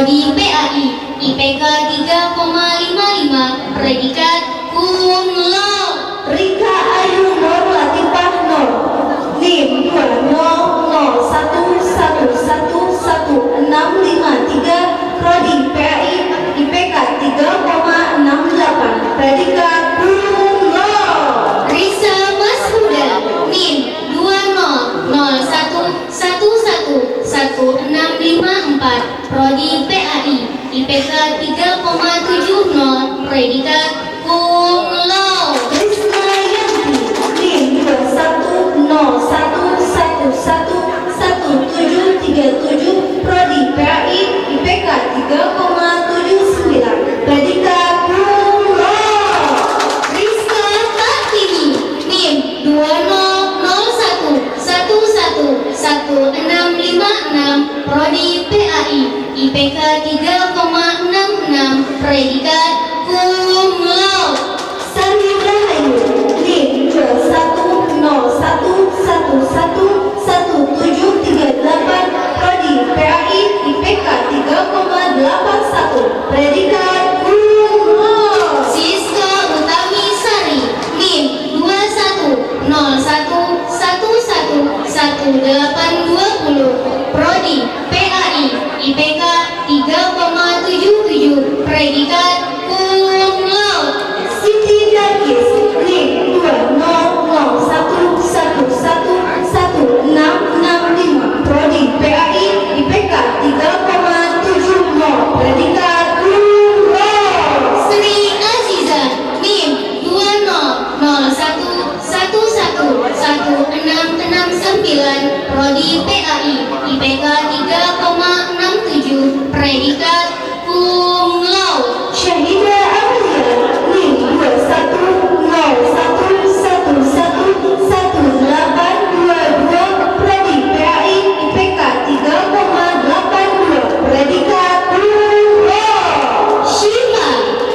Speaker 5: Prodi PAI, IPK 3,55, predikat cum laude.
Speaker 3: Rika Ayu Nur Latifah Nur, NIM 200111165, Prodi PAI, IPK 3,68, predikat cum laude.
Speaker 5: Risa Mashuda, NIM 20011111654, Prodi PAI, IPK 3,70, predikat cum laude.
Speaker 3: Risma Yanti, NIM 210111737, Prodi PAI, IPK 3,79, predikat cum laude.
Speaker 5: Rizka Kartini, NIM 20011111656, Prodi PAI, IPK 3,66, predikat cum laude.
Speaker 3: Sari Rahayu, NIM 210111738, Prodi PAI, IPK 3,81, predikat cum laude.
Speaker 5: Siska Utami Sari, NIM 21011111820, Prodi PAI, IPK 3,77, predikat cum laude.
Speaker 3: Siti Nargis, NIM 20011111665, Prodi PAI, IPK 3,70, predikat cum laude.
Speaker 5: Sri Aziza, NIM 20011111669, Prodi PAI, IPK 3,67, predikat cum laude.
Speaker 3: Syahida Amelia, NIM 210111822, Prodi PAI, IPK 3,82, predikat cum laude.
Speaker 5: Syifa,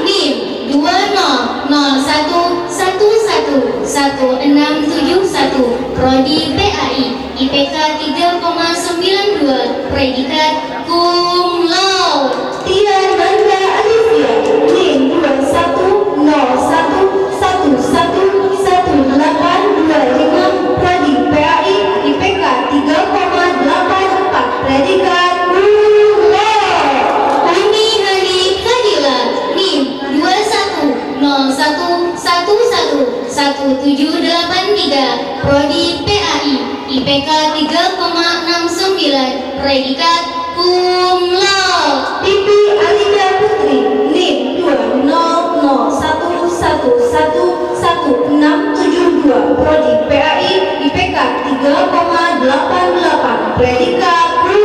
Speaker 5: NIM 20011111671, Prodi PAI, IPK 3,92, predikat cum laude.
Speaker 3: Tia Nanda Alivia, NIM 210111825, Prodi PAI, IPK 3,84, predikat cum laude.
Speaker 5: Umi Hani Fadila, NIM 210111783, Prodi PAI, IPK 3,69, predikat cum laude.
Speaker 3: Pipi Alida Putri, NIM 200111672, Prodi PAI, IPK 3,88, predikat cum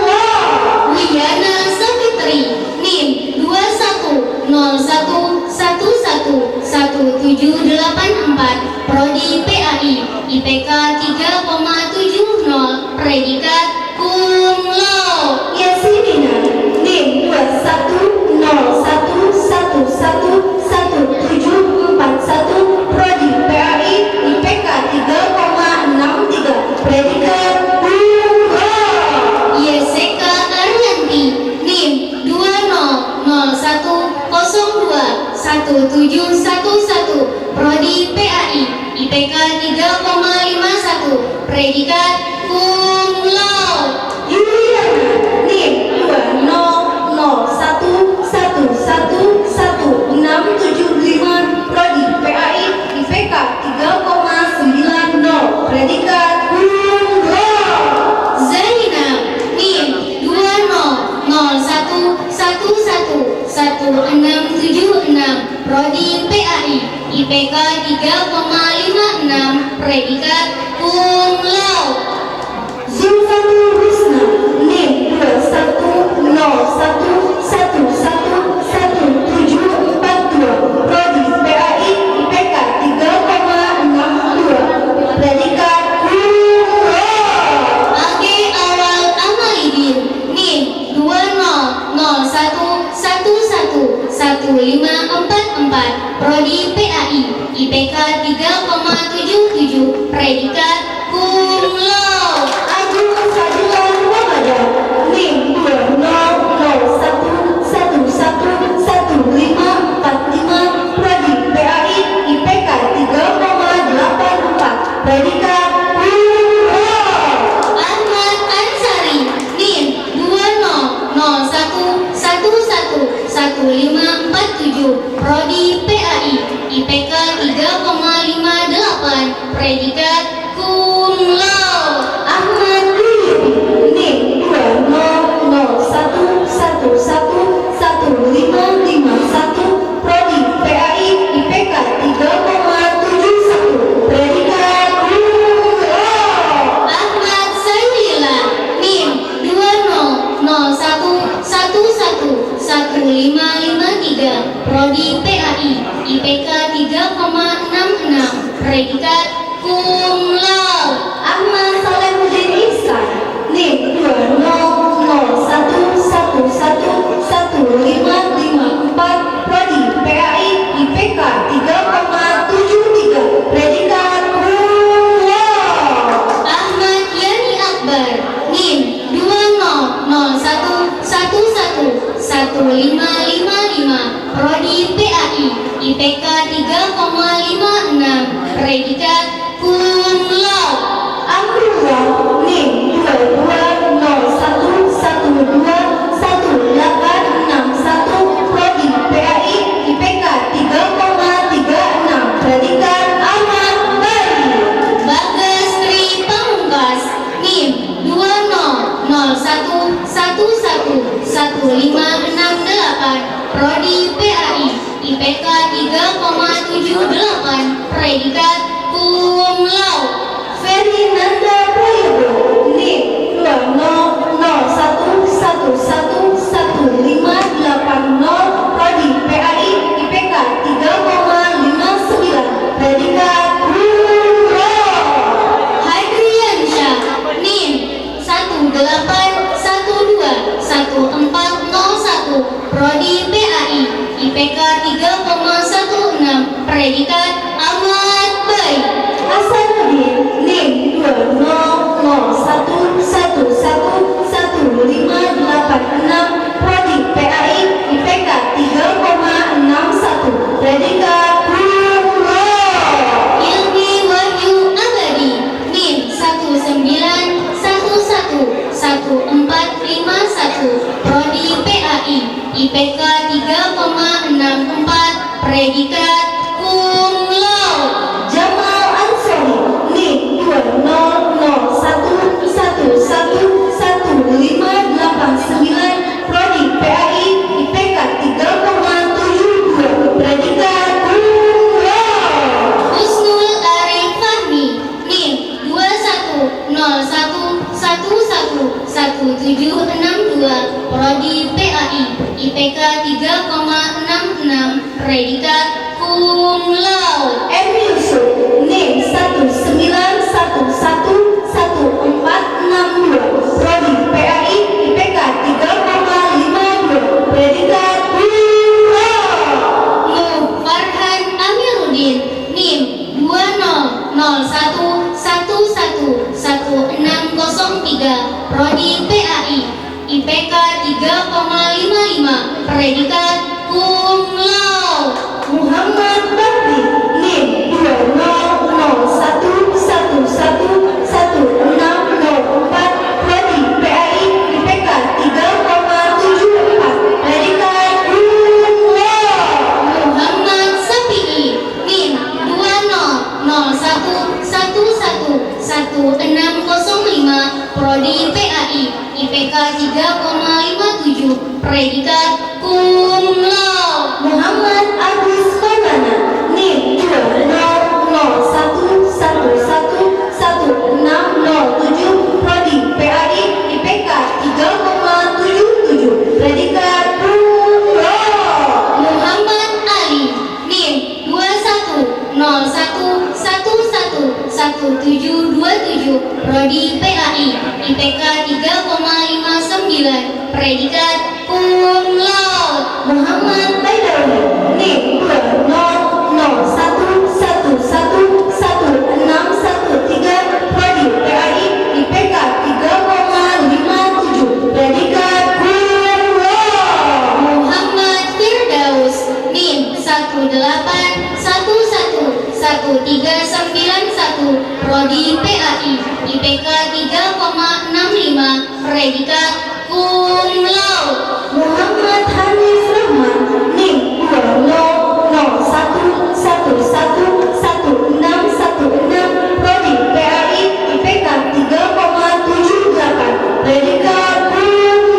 Speaker 3: laude.
Speaker 5: Wiyana Savitri, NIM 20011111784, Prodi PAI, IPK 3,70, predikat cum laude.
Speaker 3: Yasinina, NIM 200111741, Prodi PAI, IPK 3,63, predikat cum laude.
Speaker 5: Yeseka Aryanti, NIM 20020211711, Prodi PAI, IPK 3,51, predikat cum laude.
Speaker 3: Yuliana, NIM 20011111675, Prodi PAI, IPK 3,90, predikat cum laude.
Speaker 5: Zainab, NIM 20011111676, Prodi PAI, IPK 3,56, predikat cum laude.
Speaker 3: Zulfatul Husna, NIM 20011111742, Prodi PAI, IPK 3,62, predikat cum laude.
Speaker 5: Age Awal Amalidin, NIM 20011111544, Prodi PAI, IPK 3,77, predikat cum laude.
Speaker 3: Agung Fadilah Ramadan, NIM 20011 predikat Qur'an.
Speaker 5: Ahmad Ansari NIM 2001111547 Prodi PAI IPK 3,58 Predikat Cum Laude.
Speaker 3: Ahmad Yuyubi NIM 2001111551 Prodi PAI IPK 3,71 Predikat Qur'an.
Speaker 5: Ahmad Sayyidillah NIM 2001111553 Prodi PAI IPK 3,66 Predikat Cum Laude.
Speaker 3: Ahmad Salehuddin Ihsan NIM 2001111554 Prodi PAI IPK 3,73 Predikat Qur'an.
Speaker 5: Ahmad Yani Akbar NIM 2001111555 Prodi PAI IPK 3,56 Predikat Cum Laude.
Speaker 3: Amrullah NIM 2201111861 Prodi PAI IPK 3,36 Predikat Ahmad Bari.
Speaker 5: Bagas Tri Pamungkas NIM 2001111568 Prodi PAI IPK 3,78 Predikat Cum Laude.
Speaker 3: Ferdinanda Prayogo NIM 2001111580 Prodi PAI IPK 3,59 Predikat Qur'an.
Speaker 5: Hadriansyah NIM 18121401 Prodi PAI IPK 3,16 Predikat Amat Baik.
Speaker 3: Hasanuddin NIM 2001111586 Prodi PAI IPK 3,61 Predikat Qur'an.
Speaker 5: Ilmi Wahyu Abadi NIM 19111451 Prodi PAI IPK 3,64 Predikat Cum Laude.
Speaker 3: Jamal Ansori NIM 2001111589 Prodi PAI IPK 3,72 Predikat Qur'an.
Speaker 5: Husnul Arif Fahmi NIM 21111762 Prodi PAI IPK 3,66 Predikat Cum Laude.
Speaker 3: M. Yusuf NIM 19111462 Prodi PAI IPK 3,52 Predikat Qur'an.
Speaker 5: Farhan Amiruddin NIM 2001111603 Prodi PAI IPK 3,55 Predikat Cum Laude.
Speaker 3: Muhammad Bakri NIM 2001111604 Prodi PAI IPK 3,74 Predikat Qur'an.
Speaker 5: Muhammad Safi'i NIM 2001111605 Prodi PAI IPK 3,57 Predikat Cum Laude.
Speaker 3: Muhammad Agus Maulana NIM 2001111607 Prodi PAI IPK 3,77 Predikat Qur'an.
Speaker 5: Muhammad Ali NIM 21111727 Prodi PAI IPK 3,59 Predikat Cum Laude.
Speaker 3: Muhammad Baidawi NIM 2001111613 Prodi PAI IPK 3,57 Predikat Qur'an.
Speaker 5: Muhammad Firdaus NIM 18111391 Prodi PAI, IPK 3,65, predikat cum laude.
Speaker 3: Muhammad Hanif Rahman, NIM 20011111616, Prodi PAI, IPK 3,78, predikat cum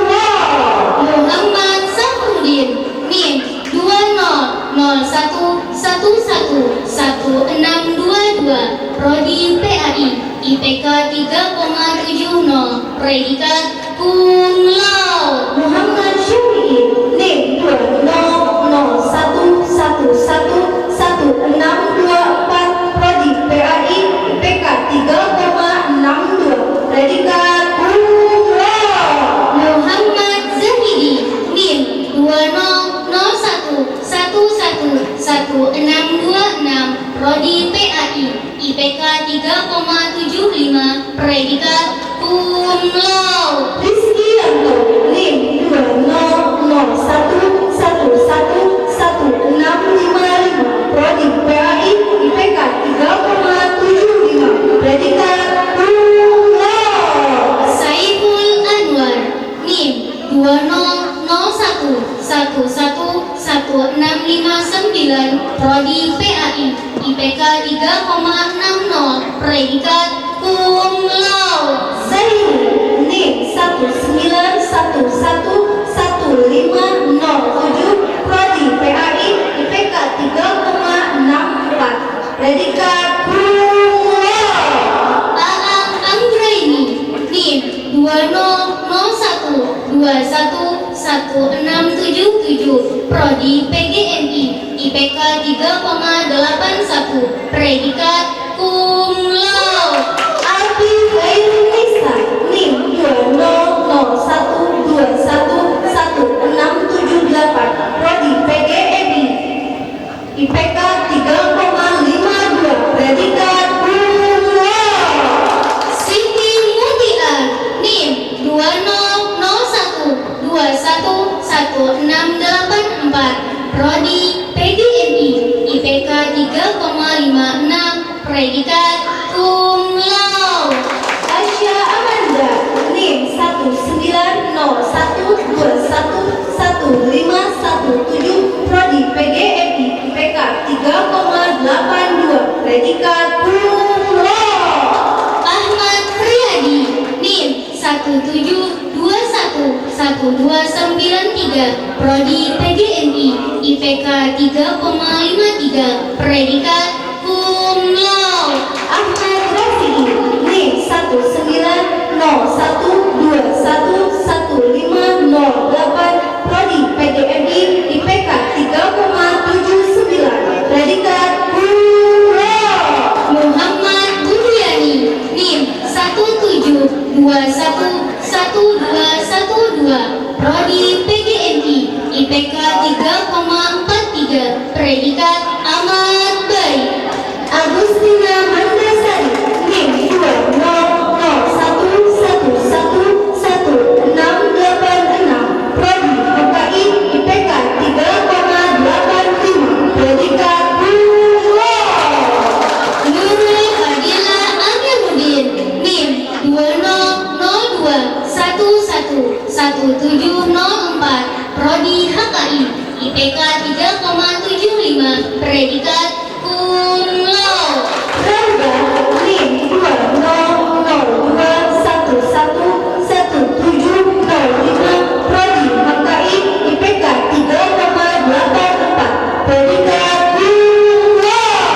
Speaker 3: laude.
Speaker 5: Muhammad Safrudin, NIM 20011111622, Prodi PAI, IPK 3,70, predikat cum laude.
Speaker 3: Muhammad Syafi'i, NIM 20011111624, Prodi PAI, IPK 3,62, predikat cum laude.
Speaker 5: Muhammad Zahidi, NIM 201111626, Prodi PAI, IPK 3,75, predikat cum laude.
Speaker 3: Rizky Yanto, NIM 20011111655, Prodi PAI, IPK 3,75, predikat cum laude.
Speaker 5: Saiful Anwar, NIM 200111165, Prodi PAI, IPK 3,60, predikat cum laude.
Speaker 3: Zaini, NIM 191111507, Prodi PAI, IPK 3,64, predikat cum laude.
Speaker 5: Aang Anggraini, NIM 201211677, Prodi PGMI, IPK 3,81, predikat cum laude.
Speaker 3: Alfi Khairunisa, NIM 201211678, Prodi PGMI, IPK 3,52, predikat cum laude.
Speaker 5: Siti Mutiar, NIM 201211684, Prodi PGMI, IPK 3,56, predikat cum laude.
Speaker 3: Asya Amanda, NIM 191211517, Prodi PGMI, IPK 3,82, predikat cum laude.
Speaker 5: Ahmad Riyadi, NIM 172111293, Prodi PGMI, IPK 3,53, predikat cum laude.
Speaker 3: Ahmad Rafi'i, NIM 19112115008, Prodi PGMI, IPK 3,79, predikat cum laude.
Speaker 5: Muhammad Budiani, NIM 172111212, Prodi PGMI, IPK 3,43, predikat amat baik.
Speaker 3: Agustina Mandasari, NIM 20011111686, Prodi HKI, IPK 3,85, predikat cum laude.
Speaker 5: Nurul Fadila Amiruddin, NIM 200111704, Prodi HKI, IPK 3,75, predikat cum laude.
Speaker 3: Rangga, NIM 20021111705, Prodi HKI, IPK 3,84, predikat cum laude.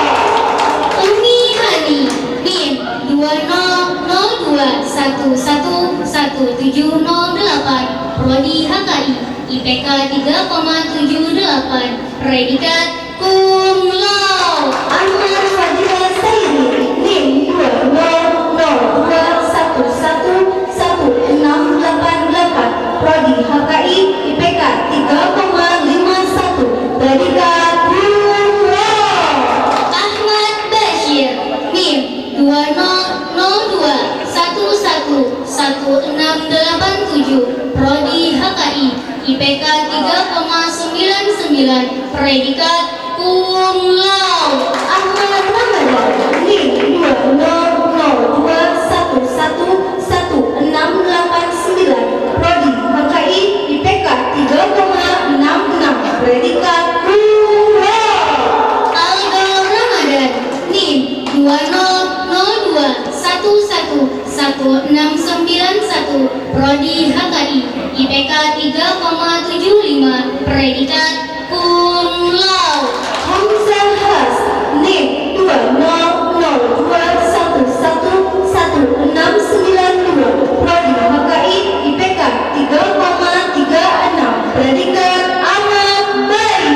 Speaker 5: Umi Hani, NIM 20021111708, Prodi HKI, IPK 3,78, predikat cum laude.
Speaker 3: Ahmad Fadila Saidi, NIM 20021111688, Prodi HKI, IPK 3,51, predikat cum laude.
Speaker 5: Ahmad Bashir, NIM 20011111687, Prodi HKI, IPK 3,99, predikat cum laude.
Speaker 3: Ahmad Ramadan, NIM 20011111688,
Speaker 5: 2002111691 Prodi HKI IPK 3,75 Predikat Cum Laude.
Speaker 3: Hamzah Has, NIM 2001111692 Prodi HKI IPK 3,36 Predikat Amat Baik.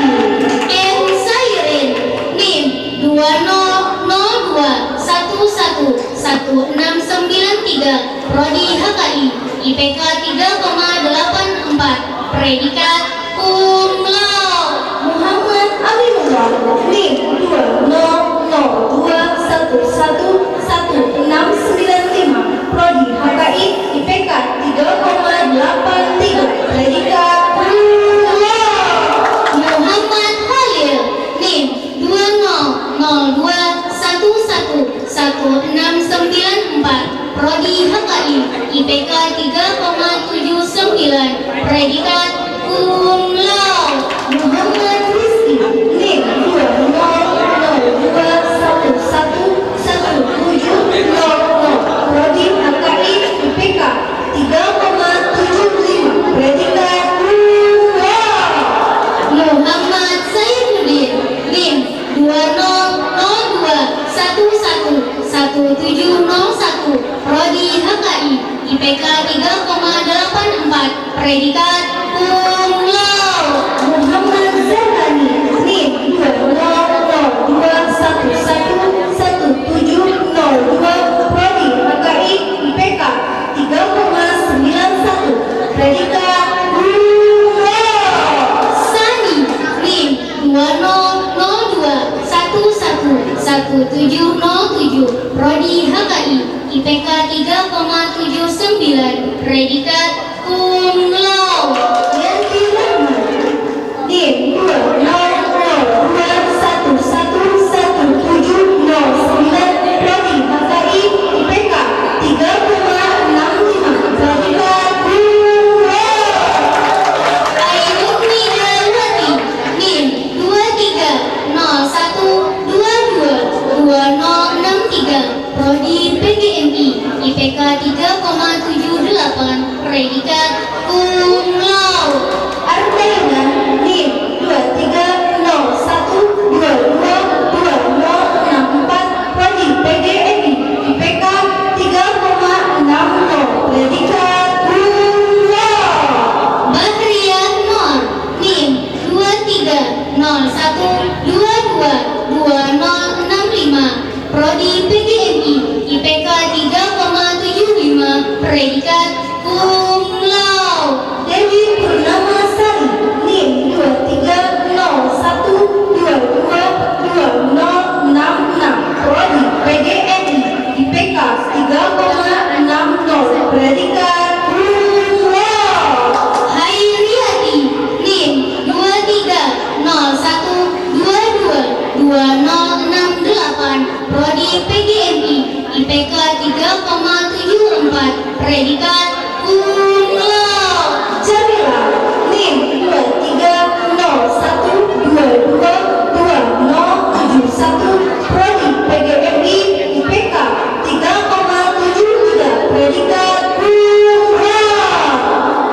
Speaker 5: M. Sairin NIM 2002111693 Prodi HKI IPK 3,84 Predikat Cum Laude.
Speaker 3: Muhammad Aminullah, NIM 2001111695 Prodi HKI IPK 3,83 Predikat Cum Laude.
Speaker 5: Muhammad Khalil NIM 2002111694 Prodi HKI IPK 3,79 Predikat Cum Laude.
Speaker 3: Muhammad Rizki, NIM 2001111700 Prodi HKI IPK 3,75 Predikat Cum Laude.
Speaker 5: Muhammad Saifuddin NIM 2002111701 Prodi HKI IPK 3,84 Predikat Cum Laude.
Speaker 3: Muhammad Zahrani, NIM 2002111702 Prodi HKI IPK 3,91 Predikat Cum Laude.
Speaker 5: Sani NIM 2002111707 Prodi HKI IPK 3,79 Predikat Cum Laude.
Speaker 3: Yanti Rahman, NIM 2002111709 Prodi HKI IPK 3,65 Predikat Cum Laude.
Speaker 5: Ainun Nidawati NIM 2301222063 Prodi PGMI IPK 3,78 Predikat Cum Laude.
Speaker 3: Ardaina, NIM 2301222064 Prodi PGMI IPK 3,60 Predikat Cum Laude.
Speaker 5: Bahriyah Noor NIM 2301222065 Prodi PGMI IPK 3,75 Predikat Cum Laude.
Speaker 3: Dewi Purnama Sari, NIM 2301222066 Prodi PGMI IPK 3,60 Predikat Cum Laude.
Speaker 5: Hairiyati NIM 2301222068 Prodi PGMI IPK 3,74 Predikat Cum Laude.
Speaker 3: Jamila, NIM 2301222071 Prodi PGMI IPK 3,73 Predikat Cum Laude.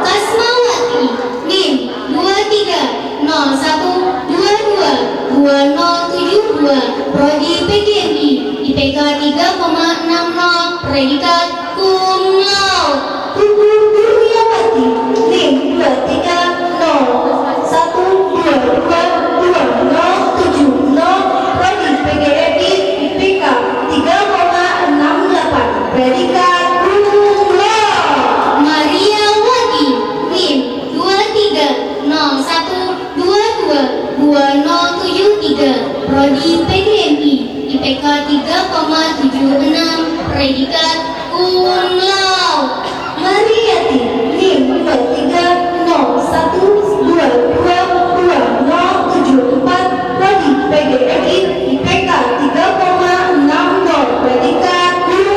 Speaker 5: Kasmawati NIM 2301222072 Prodi PGMI IPK 3,60 Predikat Cum Laude.
Speaker 3: Tugu Kurniawati, NIM 2301222070 Prodi PGMI IPK 3,68 Predikat Cum Laude.
Speaker 5: Maria Wati NIM 2301222073 Prodi PGMI IPK 3,76 Predikat Cum Laude.
Speaker 3: Mariyati, NIM 2301222074 Prodi PGMI IPK 3,60 Predikat Cum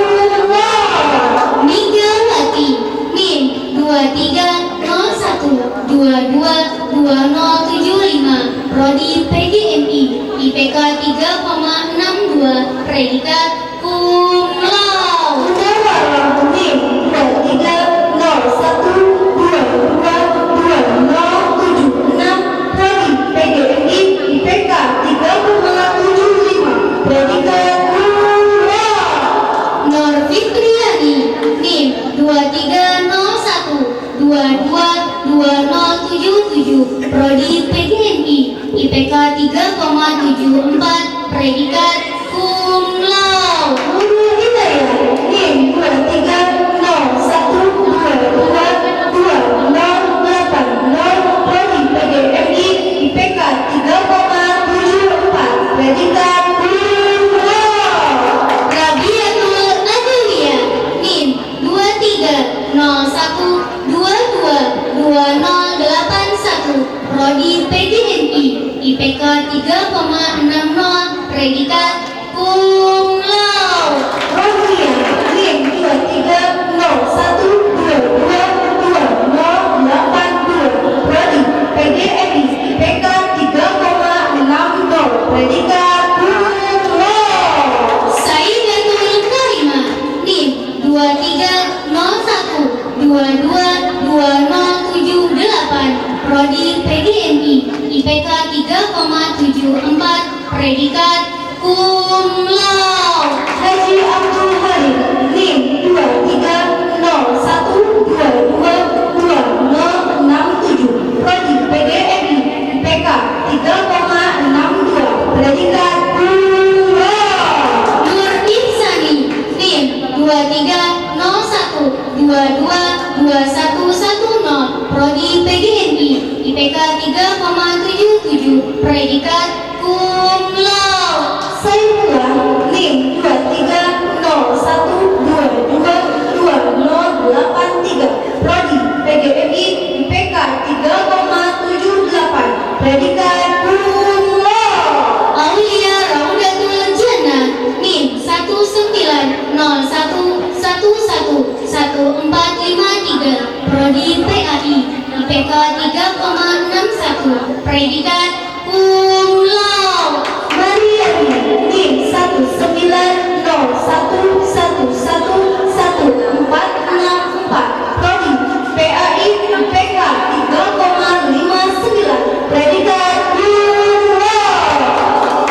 Speaker 3: Laude.
Speaker 5: Megawati NIM 2301222075 Prodi PGMI IPK 3,62 Predikat Prodi PGMI, IPK 3,74, predikat cum laude.
Speaker 3: Nurul Hidayah, NIM 2301222080, Prodi PGMI, IPK 3,74, predikat cum laude.
Speaker 5: Rabiatul Adelia, NIM 2301222081, Prodi PGMI, IPK 3,60, predikat cum laude.
Speaker 3: Rohia, NIM 2301222080, Prodi PGMI, IPK 3,60, predikat cum laude.
Speaker 5: Saidatul Karimah, NIM 2301222078, Prodi PGMI, IPK 3,74, predikat cum laude.
Speaker 3: Haji Abdul Halim, NIM 2301222067, Prodi PGMI, IPK 3,62, predikat cum laude.
Speaker 5: Nur Insani, NIM 2301222110, Prodi PGMI, IPK 3,77, predikat cum laude.
Speaker 3: Saifullah, NIM 2301222083, Prodi PGMI, IPK 3,78, predikat cum laude.
Speaker 5: Aulia Raudatul Jannah, NIM 1911111453, Prodi PAI, IPK 3,61, predikat cum laude.
Speaker 3: Mariani, NIM 1911111464, Prodi PAI, IPK 3,59, predikat cum laude.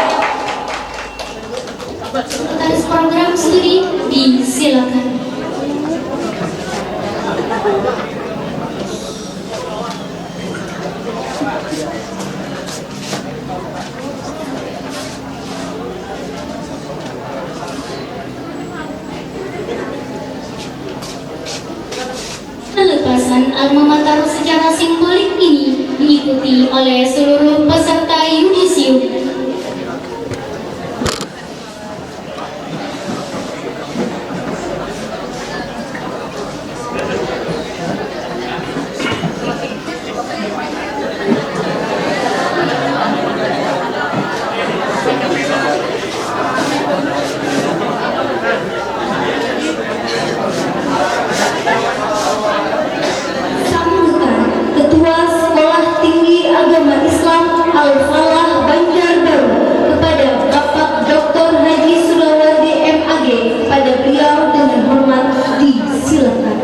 Speaker 5: Atas program studi disilakan. Pelepasan alma mater secara simbolik ini diikuti oleh seluruh peserta yudisium.
Speaker 3: Sambutan Ketua Sekolah Tinggi Agama Islam Al-Falah Banjarbaru kepada Bapak Dr. Haji Sulawardi MAG, pada beliau dengan hormat disilakan.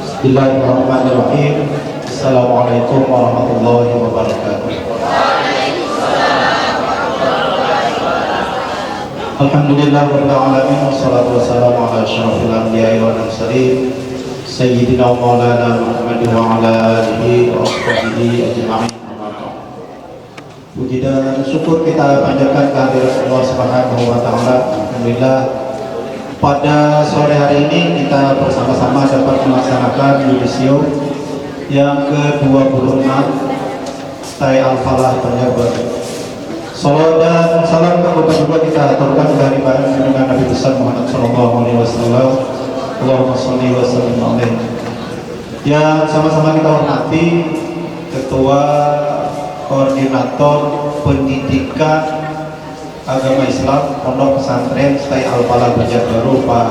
Speaker 6: Bismillahirrahmanirrahim. Assalamualaikum warahmatullahi wabarakatuh. Alhamdulillah rabbil alamin, wassalatu wassalamu ala asyrafil anbiya'i wal mursalin sayyidina wa maulana Muhammadin wa ala alihi wa sahbihi ajma'in. Puji dan syukur kita panjatkan kehadirat Allah Subhanahu wa taala. Alhamdulillah pada sore hari ini kita bersama-sama dapat melaksanakan yudisium yang ke-26 STAI Al-Falah Banjarbaru. Salawat dan salam juga kita aturkan dari bareng dengan Nabi besar Muhammad sallallahu alaihi wasallam. Allahumma shalli wa sallim alaihi. Yang sama-sama kita hormati Ketua Koordinator Pendidikan Agama Islam Pondok Pesantren STAI Al-Falah Banjarbaru, Pak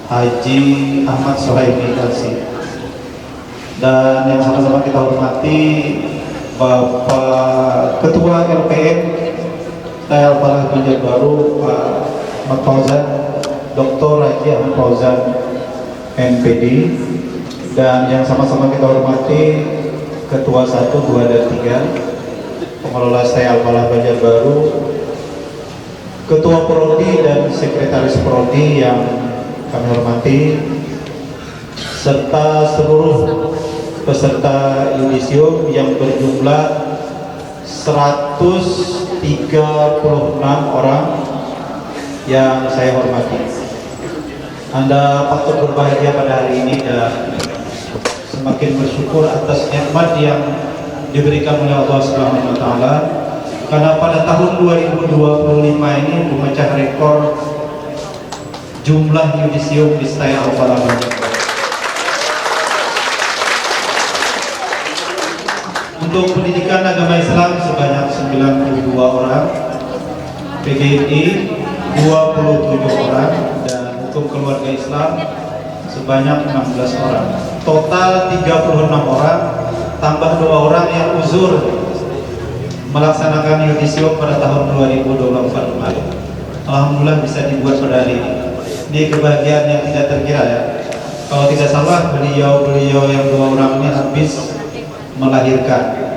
Speaker 6: Haji Ahmad Sulaimi Dalsi. Dan yang sama-sama kita hormati Bapak Ketua LPM STAI Al-Falah Banjarbaru, Pak Ahmad Fauzan, Dr. Haji Ahmad Fauzan MPD. Dan yang sama-sama kita hormati Ketua 1, 2, dan 3 Pengelola STAI Al-Falah Banjarbaru, Ketua Prodi dan Sekretaris Prodi yang kami hormati, serta seluruh peserta yudisium yang berjumlah 136 orang yang saya hormati. Anda patut berbahagia pada hari ini dan semakin bersyukur atas nikmat yang diberikan oleh Allah Subhanahu wa taala, karena pada tahun 2025 ini memecah rekor jumlah yudisium di Stay Al-Falah. Untuk pendidikan agama Islam sebanyak 92 orang, PGRI 27 orang, dan hukum keluarga Islam sebanyak 16 orang. Total 36 orang, tambah 2 orang yang uzur melaksanakan yudisium pada tahun 2024 kemarin. Alhamdulillah bisa dibuat pada hari ini. Ini kebahagiaan yang tidak terkira ya. Kalau tidak salah beliau yang 2 orang ini habis melahirkan.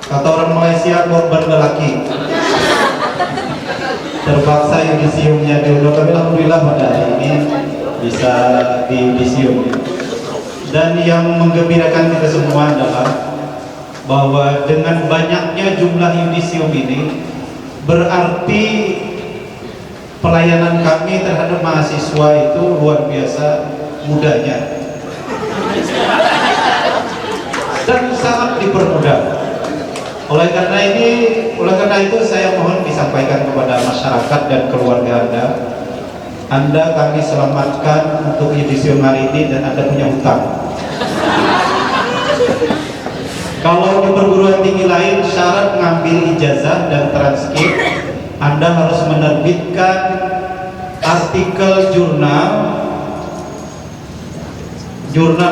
Speaker 6: Kata orang Malaysia, korban lelaki. Terpaksa yudisiumnya diundur, tapi alhamdulillah pada hari ini bisa di yudisium. Dan yang menggembirakan kita semua adalah bahwa dengan banyaknya jumlah yudisium ini berarti pelayanan kami terhadap mahasiswa itu luar biasa mudahnya dan sangat dipermudah. Oleh karena itu saya mohon disampaikan kepada masyarakat dan keluarga Anda kami selamatkan untuk yudisium hari ini dan Anda punya hutang. Kalau di perguruan tinggi lain syarat mengambil ijazah dan transkrip, Anda harus menerbitkan artikel jurnal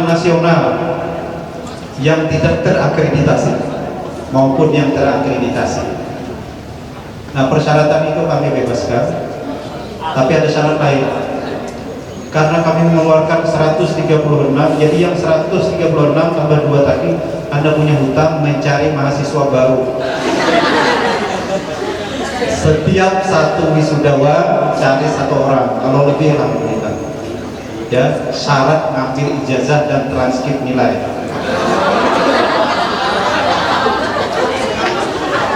Speaker 6: nasional yang tidak terakreditasi maupun yang terakreditasi. Nah, persyaratan itu kami bebaskan, tapi ada syarat lain. Karena kami mengeluarkan 136, jadi yang 136 tambah 2 tadi, Anda punya hutang mencari mahasiswa baru. Setiap satu wisudawan cari 1 orang, kalau lebih alhamdulillah. Ya, syarat ngambil ijazah dan transkrip nilai.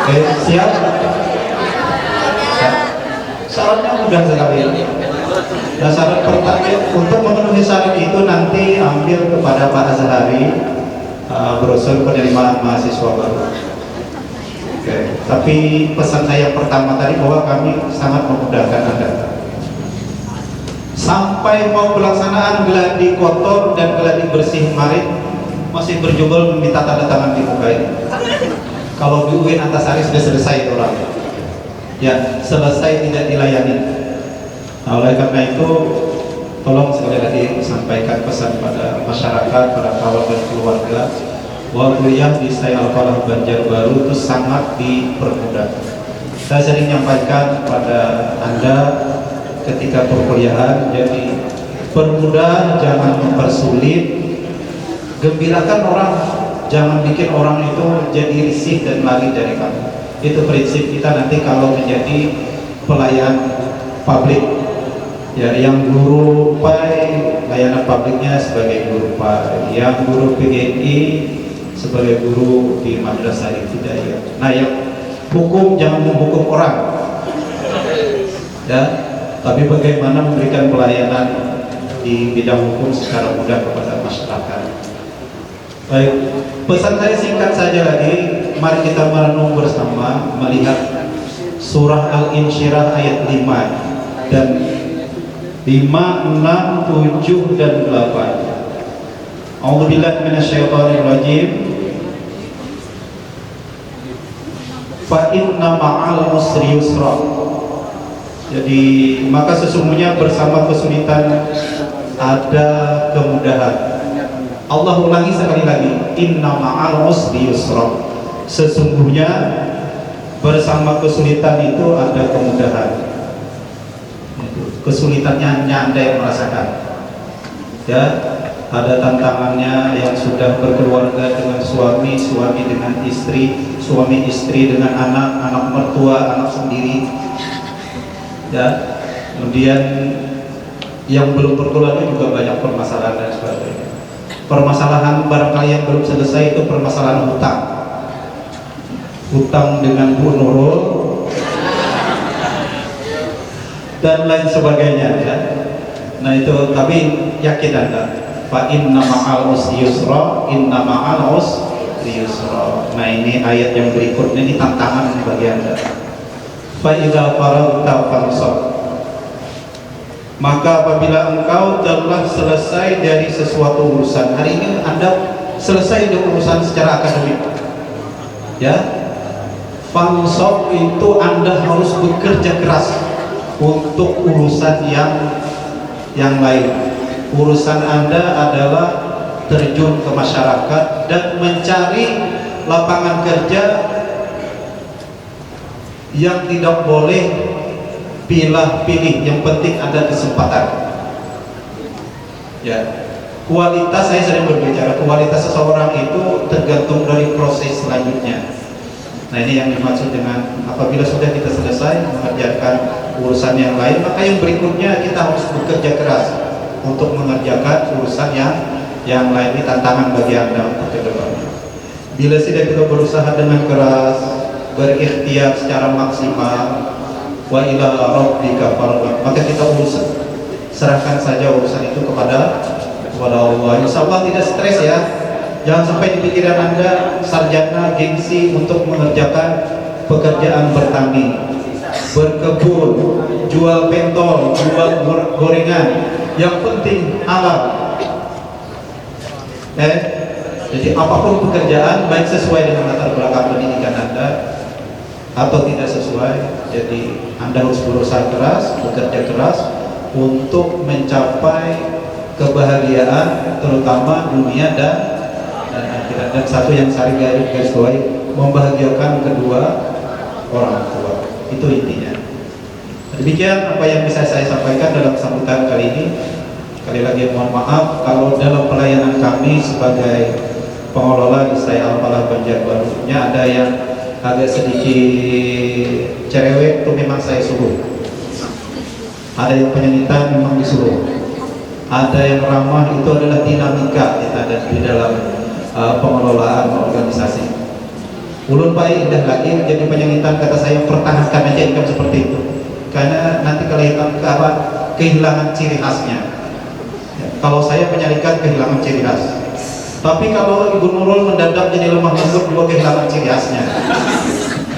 Speaker 6: Oke, siap? Syaratnya mudah sekali. Nah, syarat pertama untuk memenuhi syarat itu nanti ambil kepada Pak Azhari brosur penerimaan mahasiswa baru. Oke. Tapi pesan saya pertama tadi bahwa kami sangat memudahkan Anda. Sampai mau pelaksanaan geladi kotor dan geladi bersih kemarin masih berjubel meminta tanda tangan di muka ini. Kalau di UIN Antasari sudah selesai orang, ya selesai tidak dilayani. Nah, oleh karena itu tolong sekali lagi sampaikan pesan pada masyarakat, pada kawan dan keluarga bahwa kuliah di Stay Al-Falah Banjarbaru itu sangat dipermudah. Saya sering menyampaikan kepada Anda ketika perkuliahan, jadi permudah, jangan mempersulit, gembirakan orang, jangan bikin orang itu jadi risih dan lari dari kamu. Itu prinsip kita nanti kalau menjadi pelayan publik. Ya, yang guru PAI layanan publiknya sebagai guru PAI, yang guru PGRI sebagai guru di Madrasah Ibtidaiyah. Nah, yang hukum jangan menghukum orang, ya, tapi bagaimana memberikan pelayanan di bidang hukum secara mudah kepada masyarakat. Baik, pesan saya singkat saja lagi. Mari kita merenung bersama melihat surah Al-Insyirah ayat 5 dan 5, 6, 7 dan 8. A'udzubillahi minasyaitonirrajim. Fa inna ma'al usri yusra. Jadi maka sesungguhnya bersama kesulitan ada kemudahan. Allah ulangi sekali lagi, inna ma'al usri yusra. Sesungguhnya bersama kesulitan itu ada kemudahan. Kesulitannya hanya Anda yang merasakan. Ya, ada tantangannya yang sudah berkeluarga dengan suami, suami dengan istri, suami istri dengan anak, anak mertua, anak sendiri. Ya, kemudian yang belum berkeluarga juga banyak permasalahan dan sebagainya. permasalahan barangkali yang belum selesai itu permasalahan hutang dengan Bu Nurul dan lain sebagainya ya. Nah itu, tapi yakin Anda, fa inna ma'al usri yusra, inna ma'al usri yusra. Nah ini ayat yang berikutnya, ini tantangan bagi Anda. Fa idza faragta fansab, maka apabila engkau telah selesai dari sesuatu urusan, hari ini Anda selesai dari urusan secara akademik ya, fansab itu Anda harus bekerja keras untuk urusan yang lain. Urusan Anda adalah terjun ke masyarakat dan mencari lapangan kerja yang tidak boleh pilih, yang penting ada kesempatan ya. Kualitas, saya sering berbicara, kualitas seseorang itu tergantung dari proses selanjutnya. Nah ini yang dimaksud dengan apabila sudah kita selesai mengerjakan urusan yang lain, maka yang berikutnya kita harus bekerja keras untuk mengerjakan urusan yang lain. Ini tantangan bagi Anda untuk ke depannya. Bila sudah kita berusaha dengan keras, berikhtiar secara maksimal, wa ila rabbika farghab, maka kita serahkan saja urusan itu kepada Allah. Insya Allah tidak stres ya. Jangan sampai di pikiran Anda sarjana gengsi untuk mengerjakan pekerjaan bertani, berkebun, jual pentol, jual gorengan. Yang penting halal. Jadi apapun pekerjaan, baik sesuai dengan latar belakang pendidikan Anda atau tidak sesuai, jadi Anda harus berusaha keras, bekerja keras untuk mencapai kebahagiaan, terutama dunia dan akhirat. Dan satu yang saya garis bawahi, membahagiakan kedua orang tua. Itu intinya. Demikian apa yang bisa saya sampaikan dalam sambutan kali ini. Sekali lagi mohon maaf kalau dalam pelayanan kami sebagai pengelola di Istaya Al-Falah Banjarbaru ada yang agak sedikit cerewet, itu memang saya suruh. Ada yang penyanyitan memang disuruh. Ada yang ramah, itu adalah dinamika kita ada di dalam pengelolaan organisasi. Ulun baik indah lagi jadi penyanyitan, kata saya pertahankan aja income seperti itu, karena nanti kalau kehilangan ciri khasnya ya, kalau saya menyarikan kehilangan ciri khas. Tapi kalau Ibu Nurul mendadak jadi lemah lembut, juga kehilangan ciri khasnya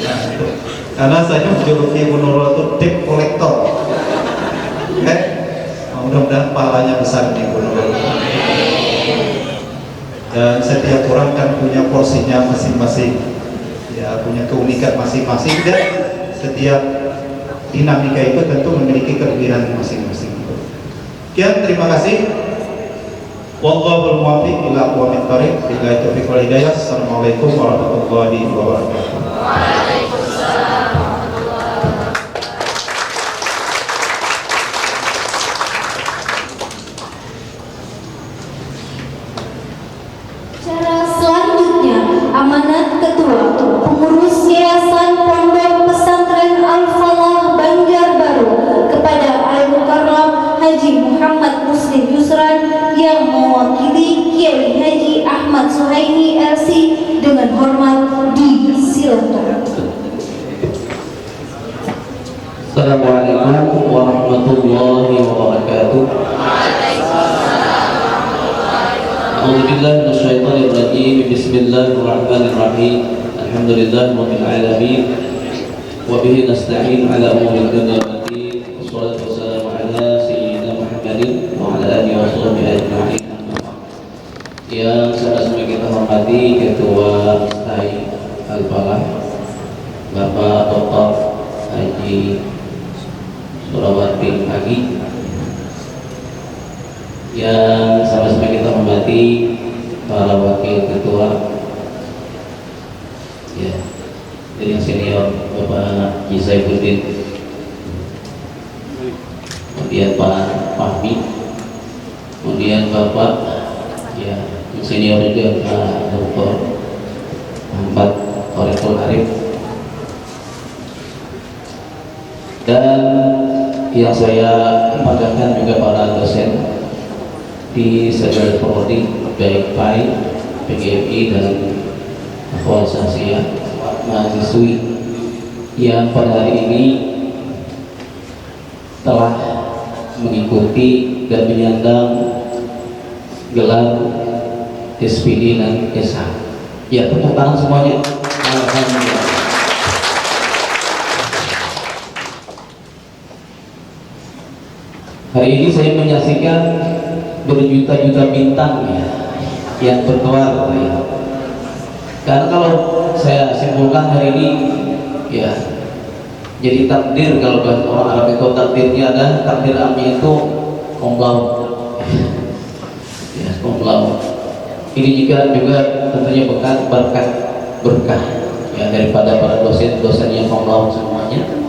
Speaker 6: ya, itu. Karena saya menjuluki Ibu Nurul itu debt collector. Mudah-mudahan pahalanya besar di Ibu Nurul. Dan setiap orang kan punya porsinya masing-masing ya, punya keunikan masing-masing, dan setiap dinamika itu tentu memiliki kelebihan masing-masing. Sekian, terima kasih. Wallahul muwaffiq ila aqwamit thoriq. Billahi taufiq wal hidayah. Assalamualaikum warahmatullahi wabarakatuh.
Speaker 3: Cara selanjutnya, amanat ketua pengurus Yayasan Pondok Pesantren Al-Falah Banjarbaru kepada Al-Mukarram Haji Muhammad Muslim Yusran yang mewakili Kiai Haji Ahmad Suhaimi RC dengan hormat disilakan.
Speaker 7: Assalamualaikum warahmatullahi wabarakatuh. A'udzubillahi minasyaitonir rajim. Bismillahirrahmanirrahim. Alhamdulillahirabbil alamin. Wa bihi nasta'in ala umuri dunya wad din. Wassalatu wassalamu ala sayyidina Muhammadin wa ala alihi washabbihi ajma'in. Yang sama-sama kita hormati Ketua Istaya Al-Falah Bapak Dr. Haji Surawati Pagi, yang sama-sama kita hormati para wakil ketua ya, jadi yang senior Bapak Jizaifuddin, kemudian Pak Fahmi, kemudian Bapak ya yang senior juga Pak Dr. Muhammad Thoriqul Arif, dan yang saya banggakan juga para dosen di Sajjad Prodi baik PAI, PGMI dan akhwat sahsiyah mahasiswi yang pada hari ini telah mengikuti dan menyandang gelar SPD dan SH. Ya, tepuk tangan semuanya. Alhamdulillah. Hari ini saya menyaksikan berjuta-juta bintang ya, yang bertuar ya. Karena kalau saya simpulkan hari ini ya, jadi takdir, kalau bahasa orang Arab itu takdirnya ada, takdir amnya itu komplaut ya, komplaut. Ini juga tentunya berkah ya daripada para dosen-dosen yang komplaut semuanya.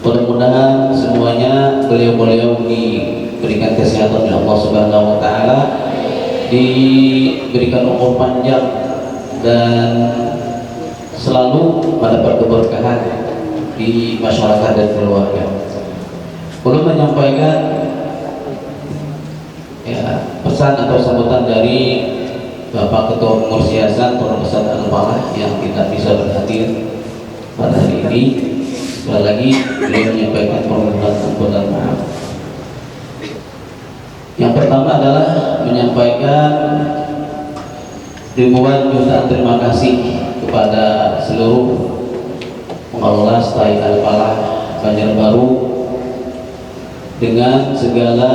Speaker 7: Mudah-mudahan semuanya beliau-beliau diberikan kesehatan oleh Allah Subhanahu wa taala, diberikan umur panjang dan selalu mendapat keberkahan di masyarakat dan keluarga. Perlu menyampaikan ya, pesan atau sambutan dari Bapak Ketua Pengurus Yayasan Profesor Al-Falah yang tidak bisa berhadir pada hari ini. Sekali lagi beliau menyampaikan permohonan ampun dan maaf. Yang pertama adalah menyampaikan ribuan jutaan terima kasih kepada seluruh pengelola STAI Al-Falah Banjarbaru dengan segala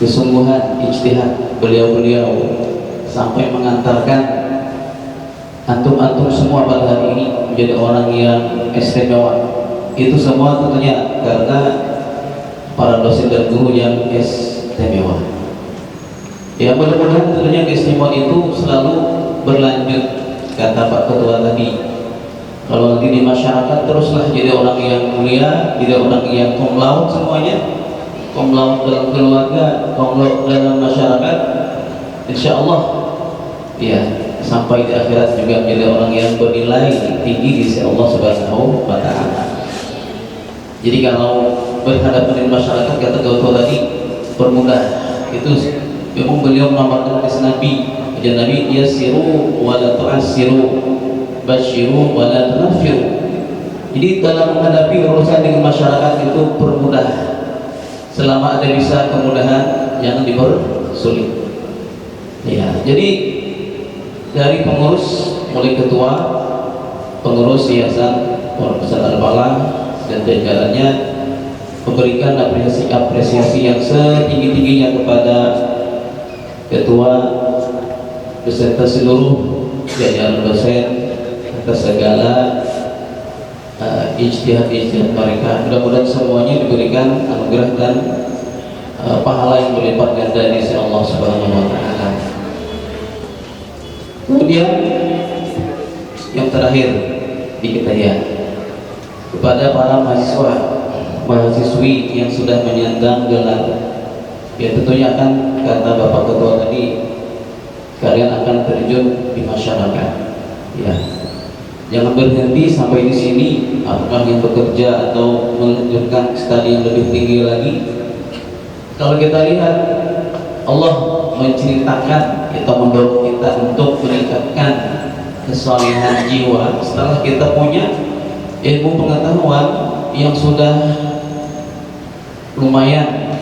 Speaker 7: kesungguhan ijtihad beliau-beliau sampai mengantarkan antum-antum semua pada hari ini menjadi orang yang istimewa. Itu semua tentunya karena para dosen dan guru yang istimewa. Ya, mudah-mudahan tentunya keistimewaan itu selalu berlanjut. Kata Pak Ketua tadi, kalau nanti di masyarakat teruslah jadi orang yang mulia, jadi orang yang cum laude semuanya, cum laude dalam keluarga, cum laude dalam masyarakat, insya Allah ya sampai di akhirat juga menjadi orang yang bernilai tinggi di sisi Allah Subhanahu wa taala. Jadi kalau berhadapan dengan masyarakat, kata Ketua tadi, permudah. Itu memang beliau mengamalkan hadis Nabi. Jadi Nabi, yasiru wa la tu'assiru, basyiru wa la tunaffiru. Jadi dalam menghadapi urusan dengan masyarakat itu permudah. Selama ada bisa kemudahan, jangan dipersulit. Ya, jadi dari pengurus mulai ketua, pengurus yayasan Profesor Al-Falah dan jajarannya memberikan apresiasi yang setinggi-tingginya kepada ketua beserta seluruh jajaran dosen atas segala ijtihad mereka. Mudah-mudahan semuanya diberikan anugerah dan pahala yang berlipat ganda di sisi Allah Subhanahu wa taala. Kemudian yang terakhir di kita ya, kepada para mahasiswi yang sudah menyandang gelar, ya tentunya akan, kata Bapak Ketua tadi, kalian akan terjun di masyarakat. Ya, jangan berhenti sampai di sini. Apakah yang bekerja atau melanjutkan studi yang lebih tinggi lagi? Kalau kita lihat, Allah menceritakan atau mendorong kita untuk meningkatkan kesalehan jiwa setelah kita punya ilmu pengetahuan yang sudah lumayan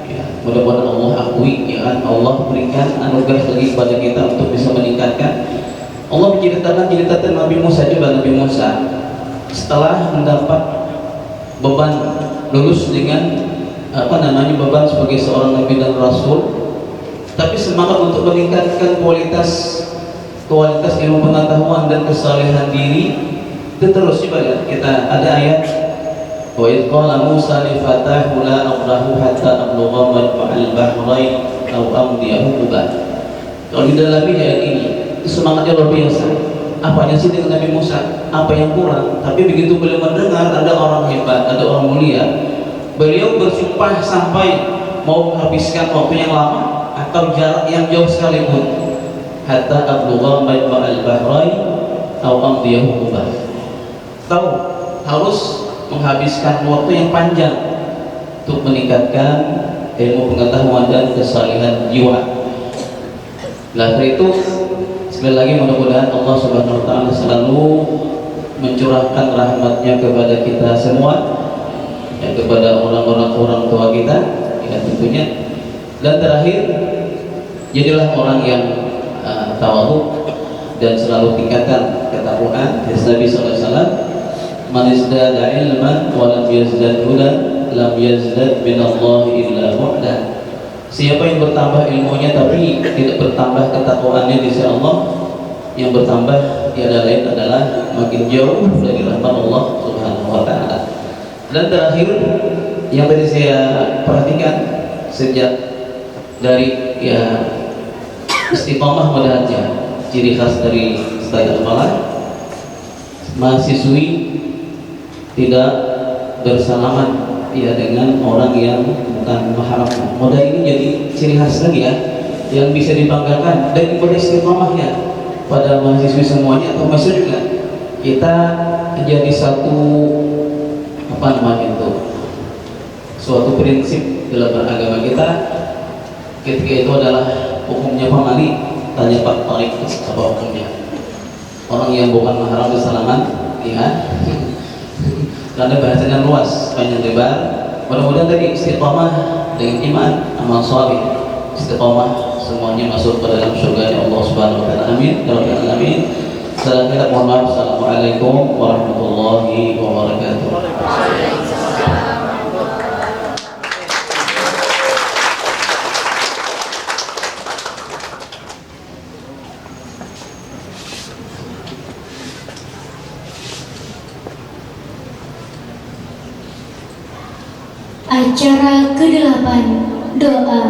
Speaker 7: ya, mudah-mudahan Allah akui ya kan, Allah berikan anugerah lagi kepada kita untuk bisa meningkatkan. Allah menceritakan cerita Nabi Musa juga. Nabi Musa setelah mendapat beban lulus dengan beban sebagai seorang nabi dan rasul, tapi semangat untuk meningkatkan kualitas ilmu pengetahuan dan kesalehan diri itu terus. Coba ya, kita ada ayat wa idh qala Musa li fatahu la abrahu hatta ablugha majma'al bahrain aw amdiya huquba. Kalau di dalam ayat ini semangatnya luar biasa. Apanya sih dengan Nabi Musa? Apa yang kurang? Tapi begitu beliau mendengar ada orang hebat, ada orang mulia, beliau bersumpah sampai mau menghabiskan waktu yang lama atau jarak yang jauh sekalipun. Hatta ablugha majma'al bahrain aw amdiya huquba. Tahu harus menghabiskan waktu yang panjang untuk meningkatkan ilmu pengetahuan dan kesalehan jiwa. Karena itu sekali lagi mudah-mudahan Allah Subhanahu wa taala selalu mencurahkan rahmatnya kepada kita semua, ya, kepada orang tua kita, ya tentunya. Dan terakhir, jadilah orang yang tawadhu dan selalu tingkatkan ketakwaan. Nabi sallallahu alaihi wasallam, "Man izdada ilman wa lam yazdad hudan, lam yazdad minallahi illa bu'dan." Siapa yang bertambah ilmunya tapi tidak bertambah ketakwaannya di sisi Allah, yang bertambah tiada lain adalah makin jauh dari rahmat Allah Subhanahu wa taala. Dan terakhir yang tadi saya perhatikan sejak dari ya istiqamah mudahatnya, ciri khas dari Stay Al-Falah, mahasiswi tidak bersalaman ya dengan orang yang bukan mahram. Modal ini jadi ciri khas lagi ya, yang bisa dibanggakan dari istiqamahnya pada mahasiswi semuanya atau mahasiswa juga. Kita jadi satu apa namanya itu, suatu prinsip dalam beragama kita. Ketika itu adalah hukumnya pamali, tanya Pak Tarik apa hukumnya. Orang yang bukan mahram bersalaman, ya. Karena bahasanya luas, panjang lebar. Mudah-mudahan tadi istiqamah dengan iman, amal saleh, istiqamah semuanya masuk ke dalam surga Allah Subhanahu wa taala. Amin. Ya rabbal alamin. Salam, mohon maaf. Assalamualaikum warahmatullahi wabarakatuh.
Speaker 5: Acara ke-8, doa.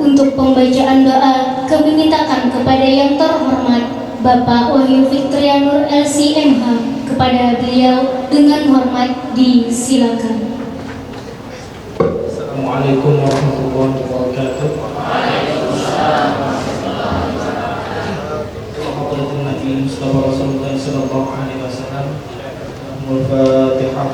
Speaker 5: Untuk pembacaan doa kami mintakan kepada yang terhormat Bapak Wahyu Fitrianur LCMH. Kepada beliau dengan hormat disilakan.
Speaker 6: Assalamualaikum warahmatullahi wabarakatuh. Waalaikumsalam. Nabi Mustafa Rasulullah sallallahu alaihi wasallam. Al-Fatihah.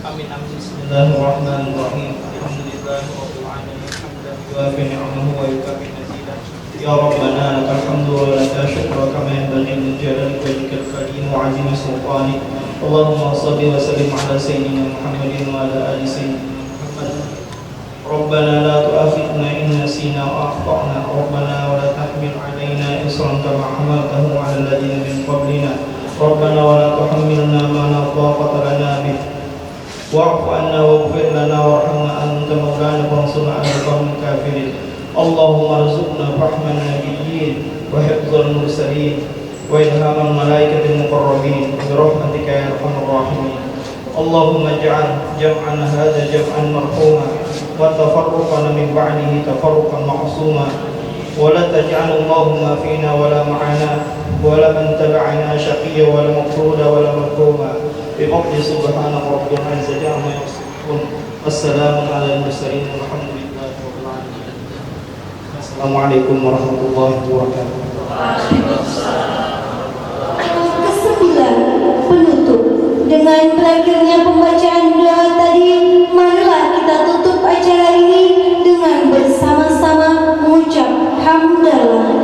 Speaker 6: Amin amin. Bismillahirrahmanirrahim. Alhamdulillahirabbil alamin. Hamdan yuwafi ni'amahu wa yukafi mazidah. Ya Rabbana lakal hamdu wa lakal syukru kama yanbaghi min jalali wajhikal karim wa 'azimi sultanik. Allahumma shalli wa sallim ala sayyidina Muhammadin wa ala ali sayyidina Muhammad. Rabbana la tu'akhidhna in nasina wa akhtana. Rabbana wa la tahmil 'alaina isran kama hamaltahu 'ala alladhina min qablina. Rabbana wa la tuhammilna ma la taqata lana bih. Wa'fu anna waghfir lana warhamna anta maulana wansurna 'alal qawmil kafirin. Allahumma arzuqna fahman nabiyyin wa hifdzal mursalin wa ilhamal malaikatil muqarrabin bi rahmatika ya arhamar rahimin. Allahumma ij'al jam'ana hadza jam'an marhuma wa tafarruqana min ba'dihi tafarruqan ma'suma wa la taj'al Allahumma fina wa la ma'ana wa la man tabi'ana shaqiyya wa la maqruda wa la mahkuma. بفضل سبحان رب العزة عما يصفون والسلام على المرسلين والحمد لله رب العالمين. Assalamualaikum warahmatullahi wabarakatuh.
Speaker 3: Kesembilan, penutup. Dengan berakhirnya pembacaan doa tadi, marilah kita tutup acara ini dengan bersama-sama mengucap hamdalah.